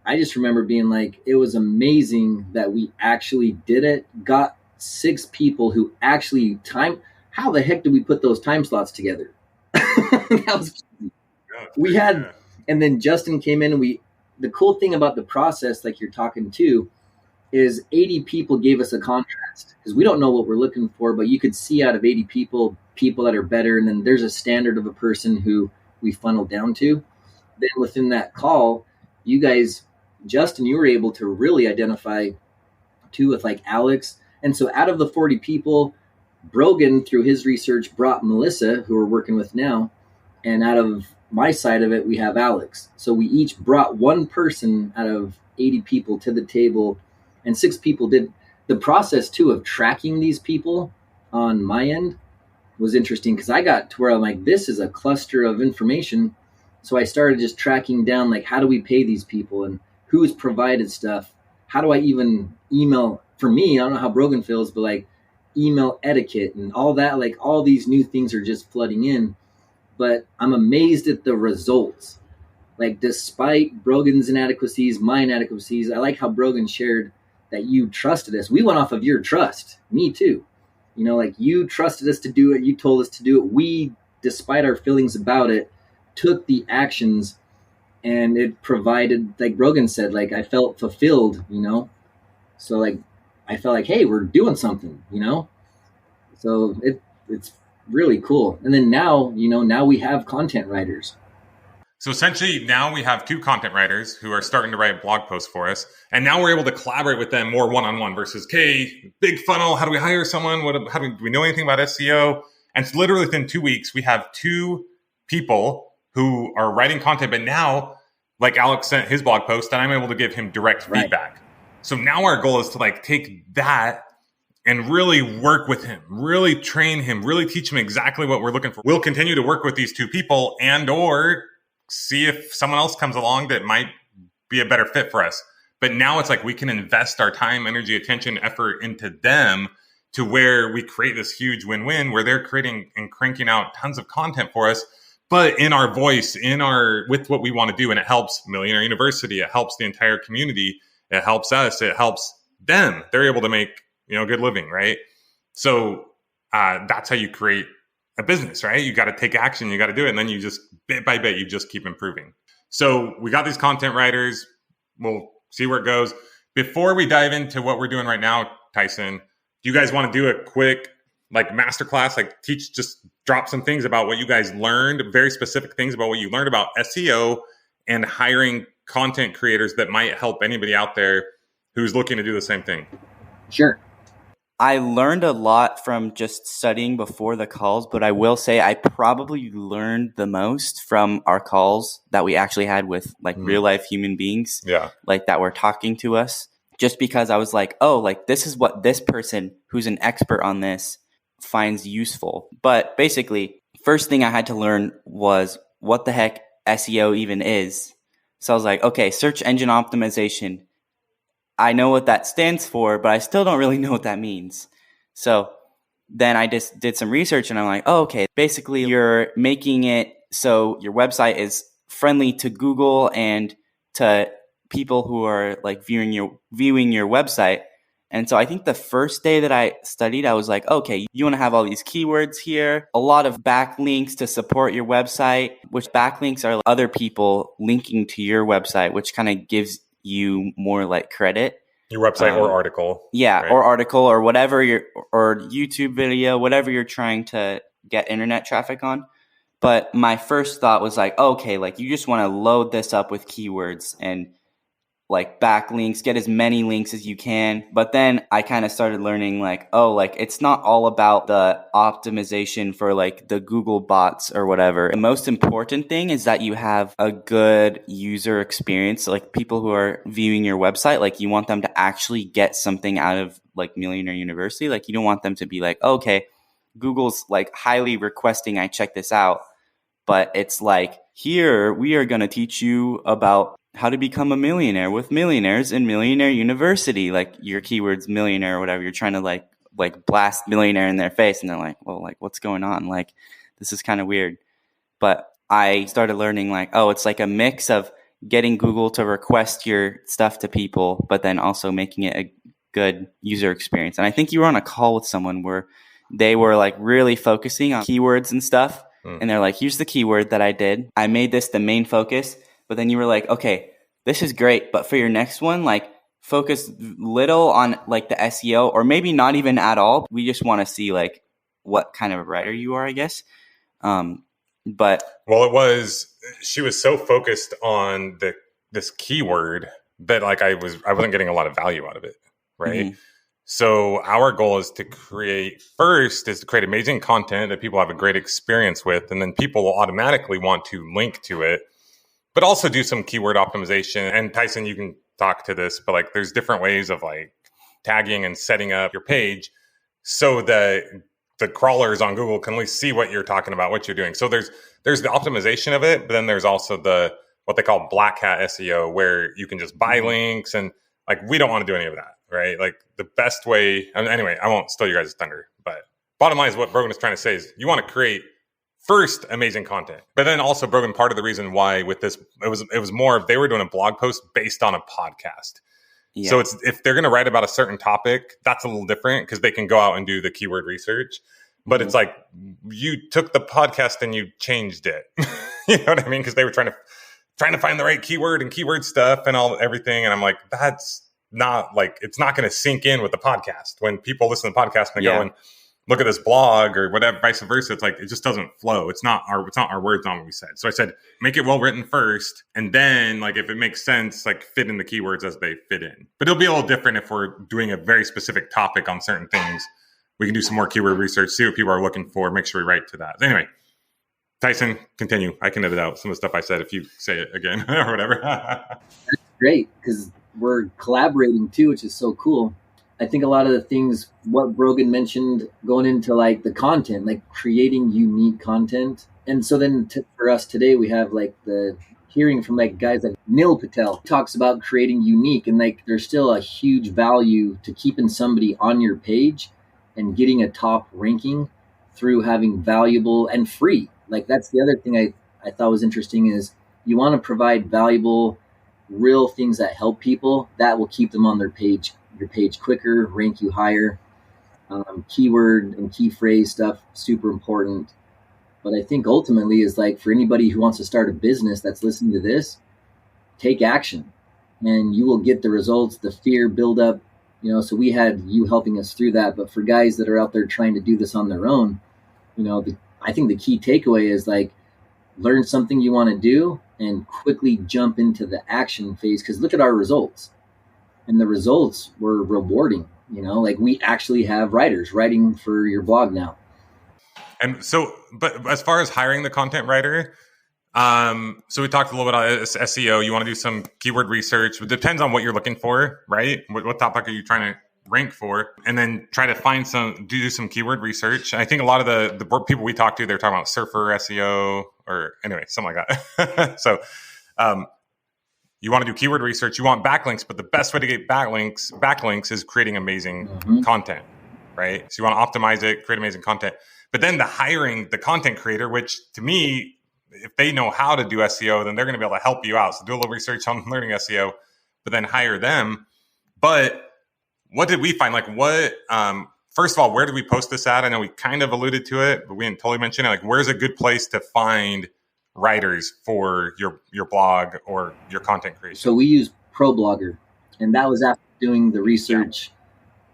C: I just remember being like, it was amazing that we actually did it. Got 6 people who actually how the heck did we put those time slots together? That was, we had, and then Justin came in and the cool thing about the process, like you're talking to, is 80 people gave us a contrast because we don't know what we're looking for, but you could see out of 80 people that are better, and then there's a standard of a person who we funnel down to. Then within that call, you guys, Justin, you were able to really identify two with like Alex. And so out of the 40 people, Brogan, through his research, brought Melissa, who we're working with now. And out of my side of it, we have Alex. So we each brought one person out of 80 people to the table, and 6 people did. The process, too, of tracking these people on my end was interesting because I got to where I'm like, this is a cluster of information. So I started just tracking down, like, how do we pay these people and who's provided stuff? How do I even email? For me, I don't know how Brogan feels, but like email etiquette and all that, like all these new things are just flooding in. But I'm amazed at the results. Like, despite Brogan's inadequacies, my inadequacies, I like how Brogan shared that you trusted us. We went off of your trust. Me too. You know, like, you trusted us to do it. You told us to do it. We, despite our feelings about it, took the actions, and it provided, like Brogan said, like, I felt fulfilled, you know? So, like, I felt like, hey, we're doing something, you know? So it's really cool. And then now, you know, now we have content writers.
B: So essentially now we have 2 content writers who are starting to write blog posts for us. And now we're able to collaborate with them more one-on-one versus, okay, big funnel. How do we hire someone? Do we know anything about SEO? And it's literally within 2 weeks, we have 2 people who are writing content. But now, like Alex sent his blog post, and I'm able to give him direct feedback. So now our goal is to like take that and really work with him, really train him, really teach him exactly what we're looking for. We'll continue to work with these 2 people and or see if someone else comes along that might be a better fit for us. But now it's like we can invest our time, energy, attention, effort into them to where we create this huge win-win where they're creating and cranking out tons of content for us, but in our voice, with what we want to do. And it helps Millionaire University. It helps the entire community. It helps us. It helps them. They're able to make, you know, good living, right? So that's how you create a business, right? You got to take action. You got to do it. And then you just bit by bit, you just keep improving. So we got these content writers. We'll see where it goes. Before we dive into what we're doing right now, Tyson, do you guys want to do a quick like masterclass, like just drop some things about what you guys learned, very specific things about what you learned about SEO and hiring content creators that might help anybody out there who's looking to do the same thing?
C: Sure.
A: I learned a lot from just studying before the calls, but I will say I probably learned the most from our calls that we actually had with like real life human beings, like that were talking to us, just because I was like, oh, like this is what this person who's an expert on this finds useful. But basically, first thing I had to learn was what the heck SEO even is. So I was like, okay, search engine optimization. I know what that stands for, but I still don't really know what that means. So then I just did some research and I'm like, oh, okay, basically you're making it so your website is friendly to Google and to people who are like viewing your website. And so I think the first day that I studied, I was like, okay, you want to have all these keywords here, a lot of backlinks to support your website, which backlinks are other people linking to your website, which kind of gives you more like credit.
B: Your website or article.
A: Yeah,
B: right?
A: Or article or whatever or YouTube video, whatever you're trying to get internet traffic on. But my first thought was like, okay, like you just want to load this up with keywords and like backlinks, get as many links as you can. But then I kind of started learning like, oh, like it's not all about the optimization for like the Google bots or whatever. The most important thing is that you have a good user experience. Like people who are viewing your website, like you want them to actually get something out of like Millionaire University. Like you don't want them to be like, okay, Google's like highly requesting I check this out. But it's like, here we are going to teach you about how to become a millionaire with millionaires in Millionaire University. Like your keyword's millionaire or whatever. You're trying to like blast millionaire in their face. And they're like, well, like what's going on? Like, this is kind of weird. But I started learning like, oh, it's like a mix of getting Google to request your stuff to people, but then also making it a good user experience. And I think you were on a call with someone where they were like really focusing on keywords and stuff. And they're like, here's the keyword that I did. I made this the main focus. But then you were like, okay, this is great. But for your next one, like focus little on like the SEO, or maybe not even at all. We just want to see like what kind of writer you are, I guess. But
B: she was so focused on this keyword that like I wasn't getting a lot of value out of it, right? Mm-hmm. So our goal is to create amazing content that people have a great experience with, and then people will automatically want to link to it, but also do some keyword optimization. And Tyson, you can talk to this, but like there's different ways of like tagging and setting up your page so that the crawlers on Google can at least see what you're talking about, what you're doing. So there's the optimization of it, but then there's also what they call black hat SEO, where you can just buy links, and like we don't want to do any of that, right? Like the best way, anyway, I won't steal your guys' thunder, but bottom line is what Brogan is trying to say is you want to create first amazing content, but then also Brogan, part of the reason why with this, it was more of they were doing a blog post based on a podcast. Yeah. So if they're going to write about a certain topic, that's a little different because they can go out and do the keyword research. But it's like you took the podcast and you changed it. You know what I mean? Because they were trying to find the right keyword and keyword stuff and everything. And I'm like, that's not like, it's not going to sink in with the podcast. When people listen to the podcast and they go and look at this blog or whatever, vice versa, it's like, it just doesn't flow. It's not our words on what we said. So I said, make it well written first. And then like, if it makes sense, like fit in the keywords as they fit in. But it'll be a little different if we're doing a very specific topic on certain things. We can do some more keyword research, see what people are looking for, make sure we write to that. Anyway, Tyson, continue. I can edit out some of the stuff I said if you say it again or whatever.
C: That's great, because we're collaborating too, which is so cool. I think a lot of the things, what Brogan mentioned, going into like the content, like creating unique content. And so then for us today, we have like the hearing from like guys like Neil Patel talks about creating unique, and like there's still a huge value to keeping somebody on your page and getting a top ranking through having valuable and free. Like that's the other thing I thought was interesting is you want to provide valuable, real things that help people that will keep them on your page quicker, rank you higher. Keyword and key phrase stuff, super important. But I think ultimately is like for anybody who wants to start a business that's listening to this, take action and you will get the results, the fear build up. You know, so we had you helping us through that. But for guys that are out there trying to do this on their own, you know, I think the key takeaway is like learn something you want to do and quickly jump into the action phase. Because look at our results. And the results were rewarding. You know, like we actually have writers writing for your blog now.
B: And so, but as far as hiring the content writer, so we talked a little bit about SEO. You want to do some keyword research. It depends on what you're looking for, right? What topic are you trying to rank for? And then try to do some keyword research. I think a lot of the people we talk to, they're talking about surfer SEO or anyway, something like that. So you want to do keyword research. You want backlinks, but the best way to get backlinks is creating amazing content, right? So you want to optimize it, create amazing content. But then hiring the content creator, which to me, if they know how to do SEO, then they're going to be able to help you out. So do a little research on learning SEO, but then hire them. But what did we find? Like first of all, where did we post this at? I know we kind of alluded to it, but we didn't totally mention it. Like where's a good place to find writers for your blog or your content creation?
C: So we use ProBlogger, and that was after doing the research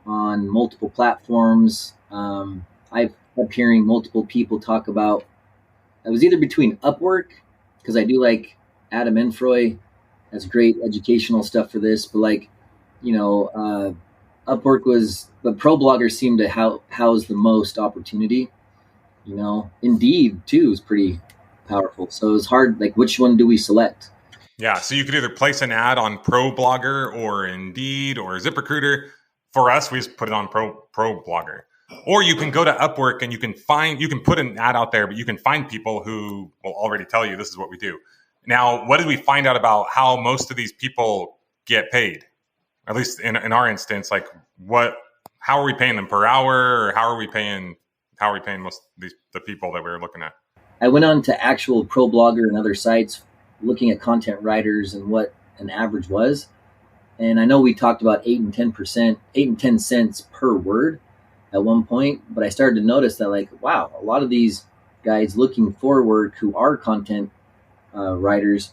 C: on multiple platforms. I've kept hearing multiple people talk about, I was either between Upwork, because I do like Adam Enfroy has great educational stuff for this, but like, you know, Upwork was, but ProBlogger seemed to house the most opportunity. You know, Indeed too is pretty powerful. So it was hard, like which one do we select?
B: Yeah, so you could either place an ad on ProBlogger or Indeed or ZipRecruiter. For us, we just put it on ProBlogger. Or you can go to Upwork and you can put an ad out there, but you can find people who will already tell you this is what we do. Now, what did we find out about how most of these people get paid? At least in our instance, like how are we paying them per hour, or how are we paying most of the people that we were looking at?
C: I went on to actual ProBlogger and other sites looking at content writers and what an average was. And I know we talked about 8 and 10 cents per word at one point, but I started to notice that like, wow, a lot of these guys looking for work who are content writers,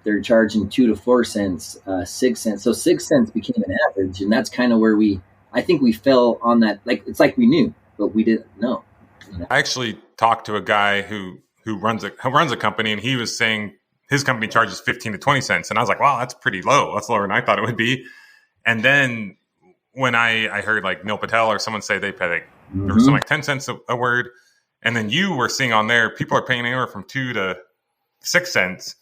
C: they're charging 2 to 4 cents, 6 cents. So 6 cents became an average. And that's kind of where I think we fell on that. Like, it's like we knew, but we didn't know.
B: I actually talked to a guy who runs a company, and he was saying his company charges 15 to 20 cents. And I was like, wow, that's pretty low. That's lower than I thought it would be. And then when I heard like Neil Patel or someone say they pay like, there was something like 10 cents a word. And then you were seeing on there, people are paying anywhere from 2 to 6 cents.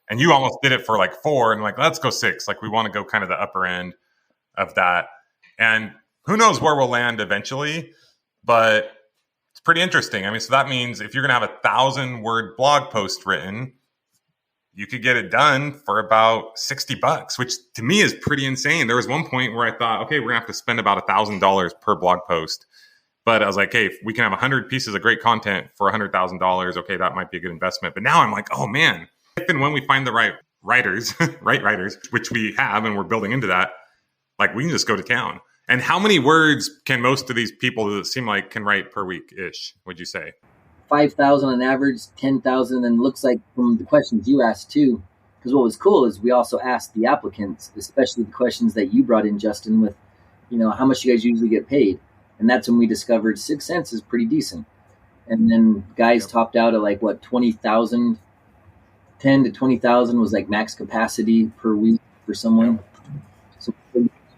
B: And you almost did it for like 4, and like, let's go 6. Like, we want to go kind of the upper end of that. And who knows where we'll land eventually, but it's pretty interesting. I mean, so that means if you're going to have 1,000-word blog post written, you could get it done for about $60, which to me is pretty insane. There was one point where I thought, okay, we're going to have to spend about $1,000 per blog post. But I was like, hey, if we can have 100 pieces of great content for $100,000, okay, that might be a good investment. But now I'm like, oh man, if and when we find the right writers, which we have, and we're building into that, like, we can just go to town. And how many words can most of these people that seem like can write per week-ish, would you say?
C: 5,000 on average, 10,000. And looks like from the questions you asked too, because what was cool is we also asked the applicants, especially the questions that you brought in, Justin, with, how much you guys usually get paid. And that's when we discovered 6 cents is pretty decent. And then guys topped out at like, 20,000, 10 to 20,000 was like max capacity per week for someone.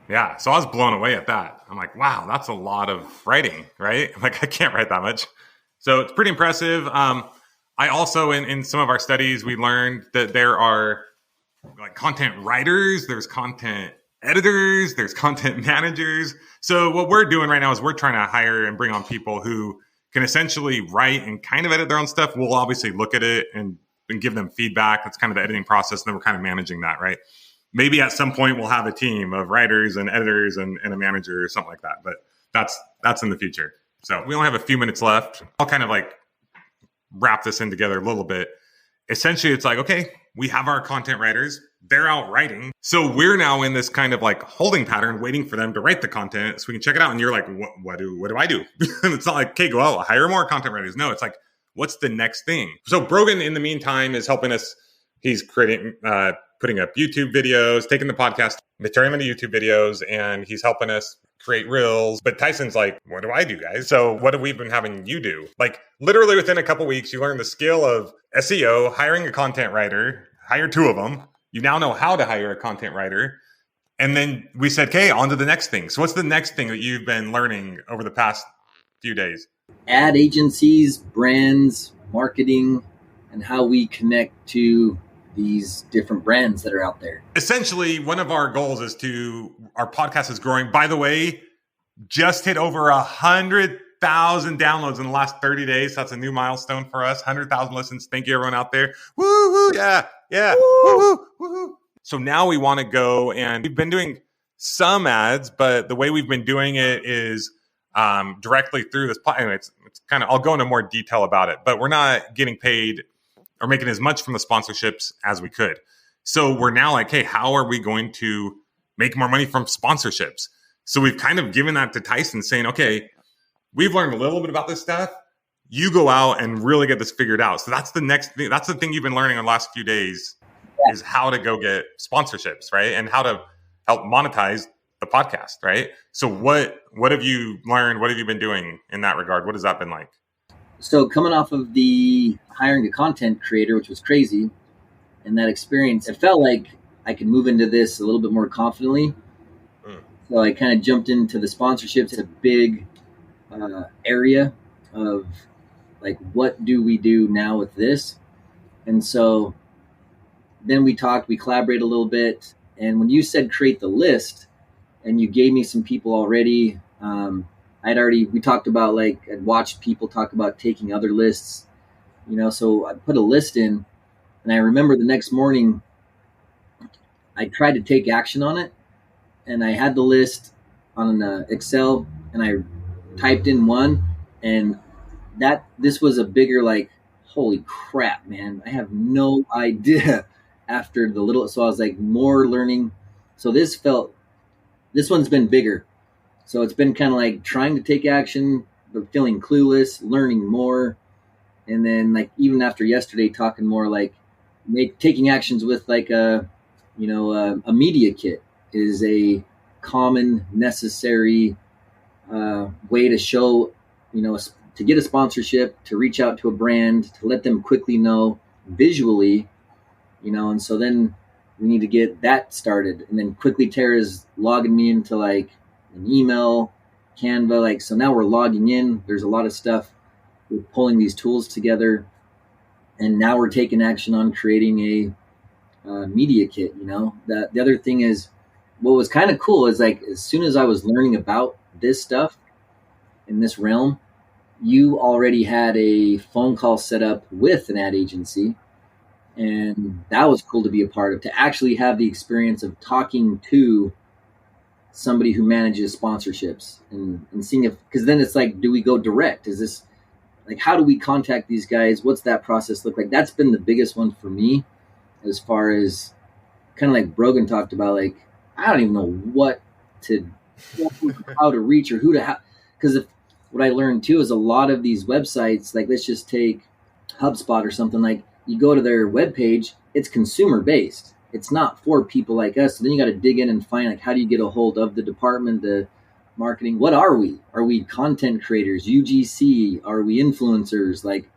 B: Yeah. So I was blown away at that. I'm like, wow, that's a lot of writing, right? I'm like, I can't write that much. So it's pretty impressive. I also, in some of our studies, we learned that there are like content writers, there's content editors, there's content managers. So what we're doing right now is we're trying to hire and bring on people who can essentially write and kind of edit their own stuff. We'll obviously look at it and give them feedback. That's kind of the editing process. And then we're kind of managing that, right? Maybe at some point we'll have a team of writers and editors and a manager or something like that. But that's in the future. So we only have a few minutes left. I'll kind of like wrap this in together a little bit. Essentially, it's like, okay, we have our content writers. They're out writing. So we're now in this kind of like holding pattern, waiting for them to write the content so we can check it out. And you're like, what do I do? And it's not like, okay, go out, hire more content writers. No, it's like, what's the next thing? So Brogan, in the meantime, is helping us. He's creating, putting up YouTube videos, taking the podcast, turning them into YouTube videos, and he's helping us create reels. But Tyson's like, what do I do, guys? So what have we been having you do? Like, literally within a couple weeks, you learn the skill of SEO, hiring a content writer, hire 2 of them. You now know how to hire a content writer. And then we said, okay, on to the next thing. So what's the next thing that you've been learning over the past few days?
C: Ad agencies, brands, marketing, and how we connect to these different brands that are out there.
B: Essentially, one of our goals is our podcast is growing. By the way, just hit over 100,000 downloads in the last 30 days. That's a new milestone for us. 100,000 listens. Thank you, everyone out there. Woo, woo, yeah. Woo, woo. So now we want to go, and we've been doing some ads, but the way we've been doing it is directly through this. Anyway, it's kind of, I'll go into more detail about it, but we're not getting paid or making as much from the sponsorships as we could. So we're now like, hey, how are we going to make more money from sponsorships? So we've kind of given that to Tyson, saying, okay, we've learned a little bit about this stuff. You go out and really get this figured out. So that's the next thing. That's the thing you've been learning in the last few days is how to go get sponsorships, right? And how to help monetize the podcast, right? So what have you learned? What have you been doing in that regard? What has that been like?
C: So coming off of the hiring a content creator, which was crazy, and that experience, it felt like I could move into this a little bit more confidently. So I kind of jumped into the sponsorships. It's a big area of like, what do we do now with this? And so then we collaborated a little bit. And when you said create the list and you gave me some people already, we talked about I'd watched people talk about taking other lists, so I put a list in, and I remember the next morning I tried to take action on it, and I had the list on Excel, and I typed in one, and this was a bigger, holy crap, man, I have no idea after the little, so I was like more learning. So this one's been bigger. So it's been kind of like trying to take action, but feeling clueless, learning more. And then even after yesterday, talking more taking actions with like a media kit is a common necessary way to show, to get a sponsorship, to reach out to a brand, to let them quickly know visually, and so then we need to get that started. And then quickly Tara's logging me into like an email, Canva, like, so now we're logging in. There's a lot of stuff. We're pulling these tools together, and now we're taking action on creating a media kit. The other thing is, what was kind of cool is like, as soon as I was learning about this stuff in this realm, you already had a phone call set up with an ad agency. And that was cool to be a part of, to actually have the experience of talking to somebody who manages sponsorships and seeing if, because then it's like, do we go direct? Is this like, how do we contact these guys? What's that process look like? That's been the biggest one for me, as far as kind of like Brogan talked about, like, I don't even know how to reach or who to have. Because what I learned too is a lot of these websites, like let's just take HubSpot or something, like you go to their webpage, it's consumer based. It's not for people like us. So then you got to dig in and find like, how do you get a hold of the department, the marketing? What are we? Are we content creators, UGC? Are we influencers? Like,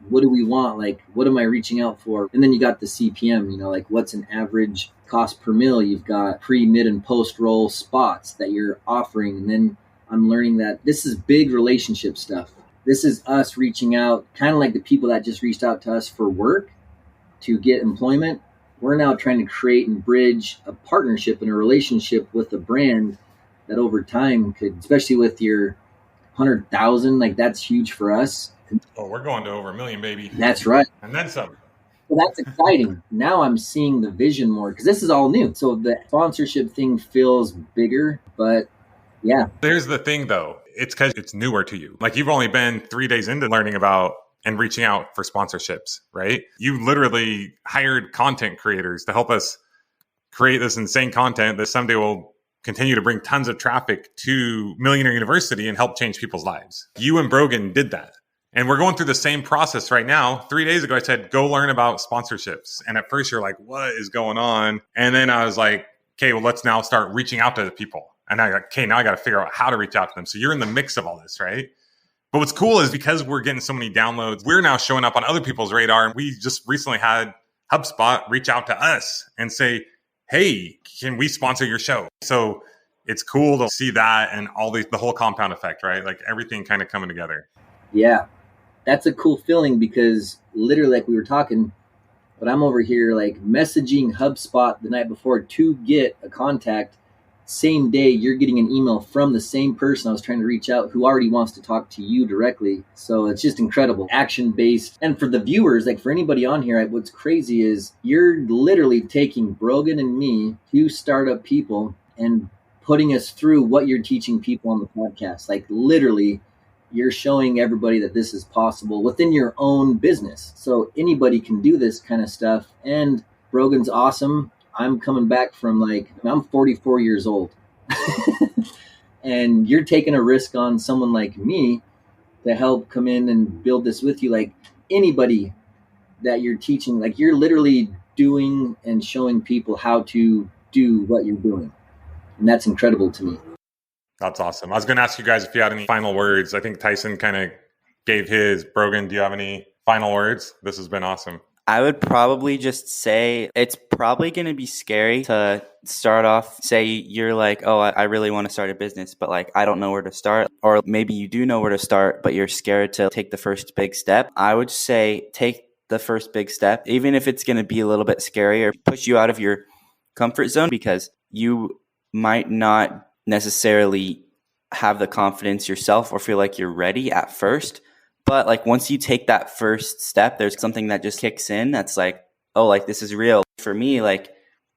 C: what do we want? Like, what am I reaching out for? And then you got the CPM, like what's an average cost per mil? You've got pre, mid, and post roll spots that you're offering. And then I'm learning that this is big relationship stuff. This is us reaching out, kind of like the people that just reached out to us for work to get employment. We're now trying to create and bridge a partnership and a relationship with a brand that over time could, especially with your 100,000, like that's huge for us.
B: Oh, we're going to over 1 million, baby.
C: That's right.
B: And then some.
C: So that's exciting. Now I'm seeing the vision more, because this is all new. So the sponsorship thing feels bigger, but yeah.
B: There's the thing though. It's because it's newer to you. Like, you've only been 3 days into learning about and reaching out for sponsorships, right? You literally hired content creators to help us create this insane content that someday will continue to bring tons of traffic to Millionaire University and help change people's lives. You and Brogan did that. And we're going through the same process right now. 3 days ago, I said, go learn about sponsorships. And at first you're like, what is going on? And then I was like, okay, well, let's now start reaching out to the people. And I got, okay, now I got to figure out how to reach out to them. So you're in the mix of all this, right? But what's cool is, because we're getting so many downloads, we're now showing up on other people's radar. And we just recently had HubSpot reach out to us and say, hey, can we sponsor your show? So it's cool to see that, and all the whole compound effect, right? Like everything kind of coming together.
C: Yeah, that's a cool feeling, because literally, like we were talking, but I'm over here like messaging HubSpot the night before to get a contact. Same day, you're getting an email from the same person I was trying to reach out, who already wants to talk to you directly. So it's just incredible, action-based. And for the viewers, like for anybody on here, what's crazy is you're literally taking Brogan and me, two startup people, and putting us through what you're teaching people on the podcast. Like literally, you're showing everybody that this is possible within your own business. So anybody can do this kind of stuff. And Brogan's awesome. I'm coming back from I'm 44 years old. And you're taking a risk on someone like me to help come in and build this with you. Like anybody that you're teaching, like you're literally doing and showing people how to do what you're doing. And that's incredible to me.
B: That's awesome. I was going to ask you guys if you had any final words. I think Tyson kind of gave his. Brogan, do you have any final words? This has been awesome.
A: I would probably just say it's probably going to be scary to start off. Say you're like, oh, I really want to start a business, but like, I don't know where to start. Or maybe you do know where to start, but you're scared to take the first big step. I would say take the first big step, even if it's going to be a little bit scary or push you out of your comfort zone, because you might not necessarily have the confidence yourself or feel like you're ready at first. But like once you take that first step, there's something that just kicks in that's like, oh, like this is real. For me, like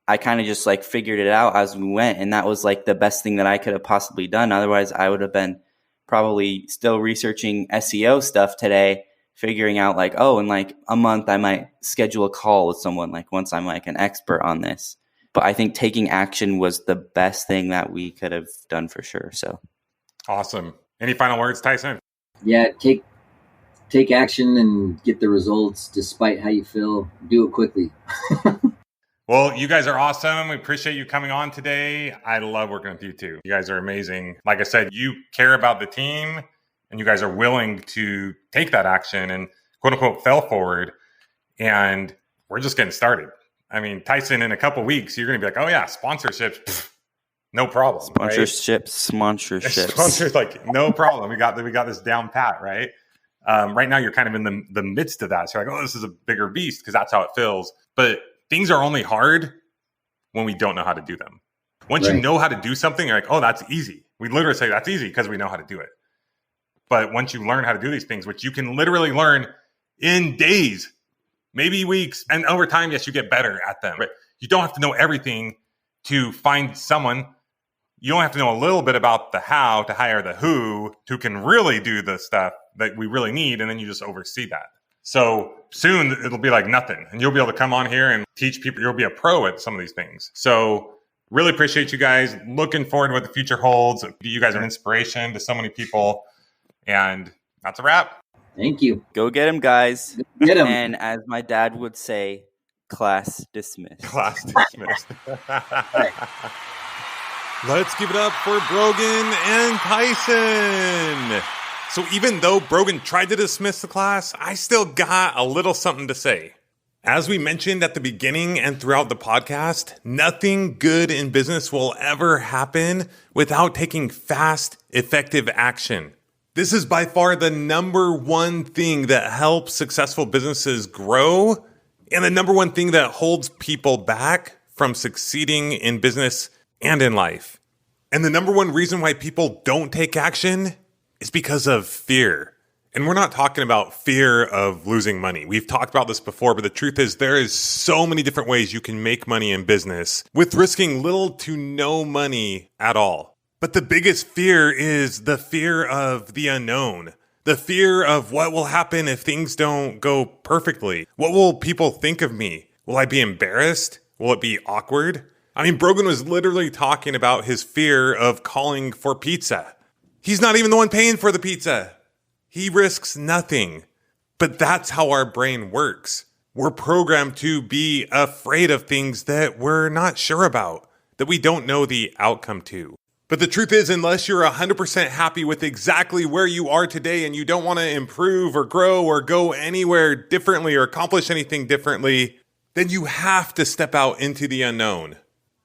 A: I kind of just like figured it out as we went. And that was like the best thing that I could have possibly done. Otherwise, I would have been probably still researching SEO stuff today, figuring out like, oh, in like a month, I might schedule a call with someone like once I'm like an expert on this. But I think taking action was the best thing that we could have done for sure. So
B: awesome. Any final words, Tyson?
C: Yeah, take take action and get the results despite how you feel. Do it quickly.
B: Well, you guys are awesome. We appreciate you coming on today. I love working with you too. You guys are amazing. Like I said, you care about the team and you guys are willing to take that action and quote unquote fail forward. And we're just getting started. I mean, Tyson, in a couple of weeks, you're going to be like, oh yeah, sponsorships, pff, no problem.
A: Sponsorships.
B: Sponsors, like, no problem. We got this down pat, right? Right now, you're kind of in the midst of that. So you're like, oh, this is a bigger beast because that's how it feels. But things are only hard when we don't know how to do them. Once you know how to do something, you're like, oh, that's easy. We literally say that's easy because we know how to do it. But once you learn how to do these things, which you can literally learn in days, maybe weeks, and over time, yes, you get better at them. But you don't have to know everything to find someone. You don't have to know a little bit about the how to hire the who can really do the stuff that we really need. And then you just oversee that. So soon it'll be like nothing. And you'll be able to come on here and teach people. You'll be a pro at some of these things. So really appreciate you guys. Looking forward to what the future holds. You guys are an inspiration to so many people. And that's a wrap.
C: Thank you.
A: Go get him, guys.
C: Get him.
A: And as my dad would say, class dismissed.
B: Class dismissed. Let's give it up for Brogan and Tyson. So even though Brogan tried to dismiss the class, I still got a little something to say. As we mentioned at the beginning and throughout the podcast, nothing good in business will ever happen without taking fast, effective action. This is by far the number one thing that helps successful businesses grow and the number one thing that holds people back from succeeding in business and in life. And the number one reason why people don't take action is because of fear. And we're not talking about fear of losing money. We've talked about this before, but the truth is there is so many different ways you can make money in business with risking little to no money at all. But the biggest fear is the fear of the unknown. The fear of what will happen if things don't go perfectly. What will people think of me? Will I be embarrassed? Will it be awkward? I mean, Brogan was literally talking about his fear of calling for pizza. He's not even the one paying for the pizza. He risks nothing. But that's how our brain works. We're programmed to be afraid of things that we're not sure about, that we don't know the outcome to. But the truth is, unless you're 100% happy with exactly where you are today and you don't want to improve or grow or go anywhere differently or accomplish anything differently, then you have to step out into the unknown.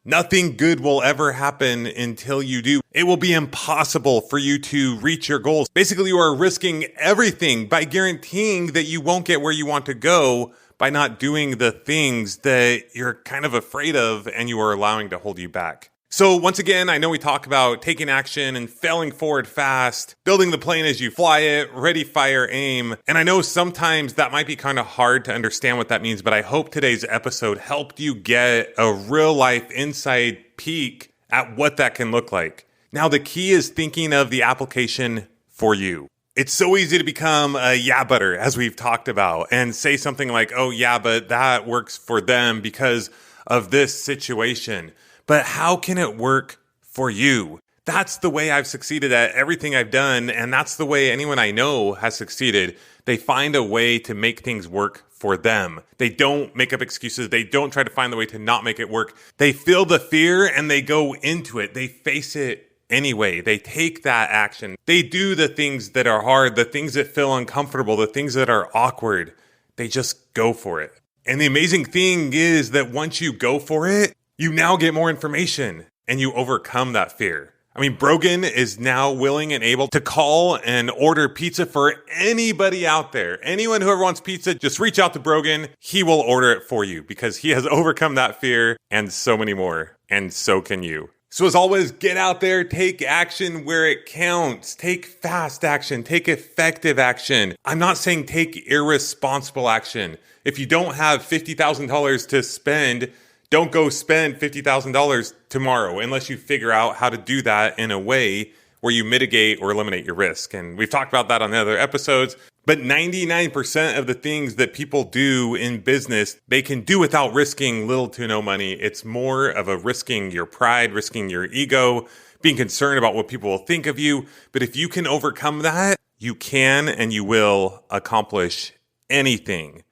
B: Nothing good will ever happen until you do. It will be impossible for you to reach your goals. Basically, you are risking everything by guaranteeing that you won't get where you want to go by not doing the things that you're kind of afraid of and you are allowing to hold you back. So once again, I know we talk about taking action and failing forward fast, building the plane as you fly it, ready, fire, aim. And I know sometimes that might be kind of hard to understand what that means, but I hope today's episode helped you get a real life inside peek at what that can look like. Now, the key is thinking of the application for you. It's so easy to become a yeah butter, as we've talked about, and say something like, oh yeah, but that works for them because of this situation. But how can it work for you? That's the way I've succeeded at everything I've done. And that's the way anyone I know has succeeded. They find a way to make things work for them. They don't make up excuses. They don't try to find the way to not make it work. They feel the fear and they go into it. They face it anyway. They take that action. They do the things that are hard, the things that feel uncomfortable, the things that are awkward. They just go for it. And the amazing thing is that once you go for it, you now get more information and you overcome that fear. I mean, Brogan is now willing and able to call and order pizza for anybody out there. Anyone who ever wants pizza, just reach out to Brogan. He will order it for you because he has overcome that fear and so many more. And so can you. So as always, get out there, take action where it counts. Take fast action, take effective action. I'm not saying take irresponsible action. If you don't have $50,000 to spend, don't go spend $50,000 tomorrow unless you figure out how to do that in a way where you mitigate or eliminate your risk. And we've talked about that on the other episodes. But 99% of the things that people do in business, they can do without risking little to no money. It's more of a risking your pride, risking your ego, being concerned about what people will think of you. But if you can overcome that, You can and you will accomplish anything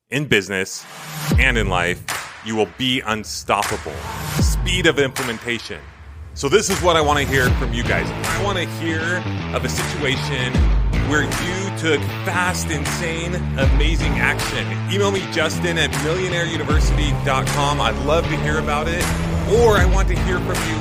B: in business and in life. You will be unstoppable. Speed of implementation. So this is what I want to hear from you guys. I want to hear of a situation where you took fast, insane, amazing action. Email me, Justin at millionaireuniversity.com. I'd love to hear about it. Or I want to hear from you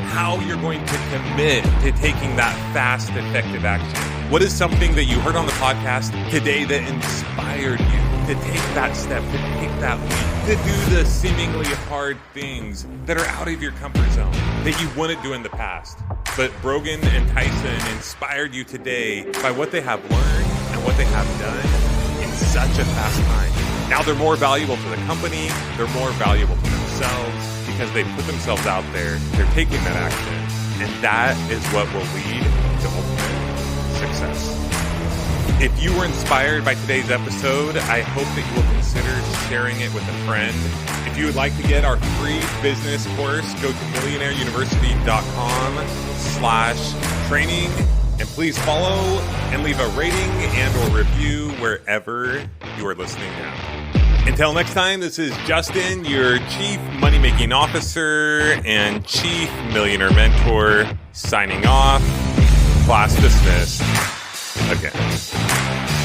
B: how you're going to commit to taking that fast, effective action. What is something that you heard on the podcast today that inspired you to take that step, to take that leap, to do the seemingly hard things that are out of your comfort zone that you wouldn't do in the past? But Brogan and Tyson inspired you today by what they have learned and what they have done in such a fast time. Now they're more valuable to the company, they're more valuable to themselves because they put themselves out there, they're taking that action, and that is what will lead to ultimate success. If you were inspired by today's episode, I hope that you will consider sharing it with a friend. If you would like to get our free business course, go to millionaireuniversity.com/training. And please follow and leave a rating and or review wherever you are listening now. Until next time, this is Justin, your Chief Money-Making Officer and Chief Millionaire Mentor, signing off. Class dismissed again.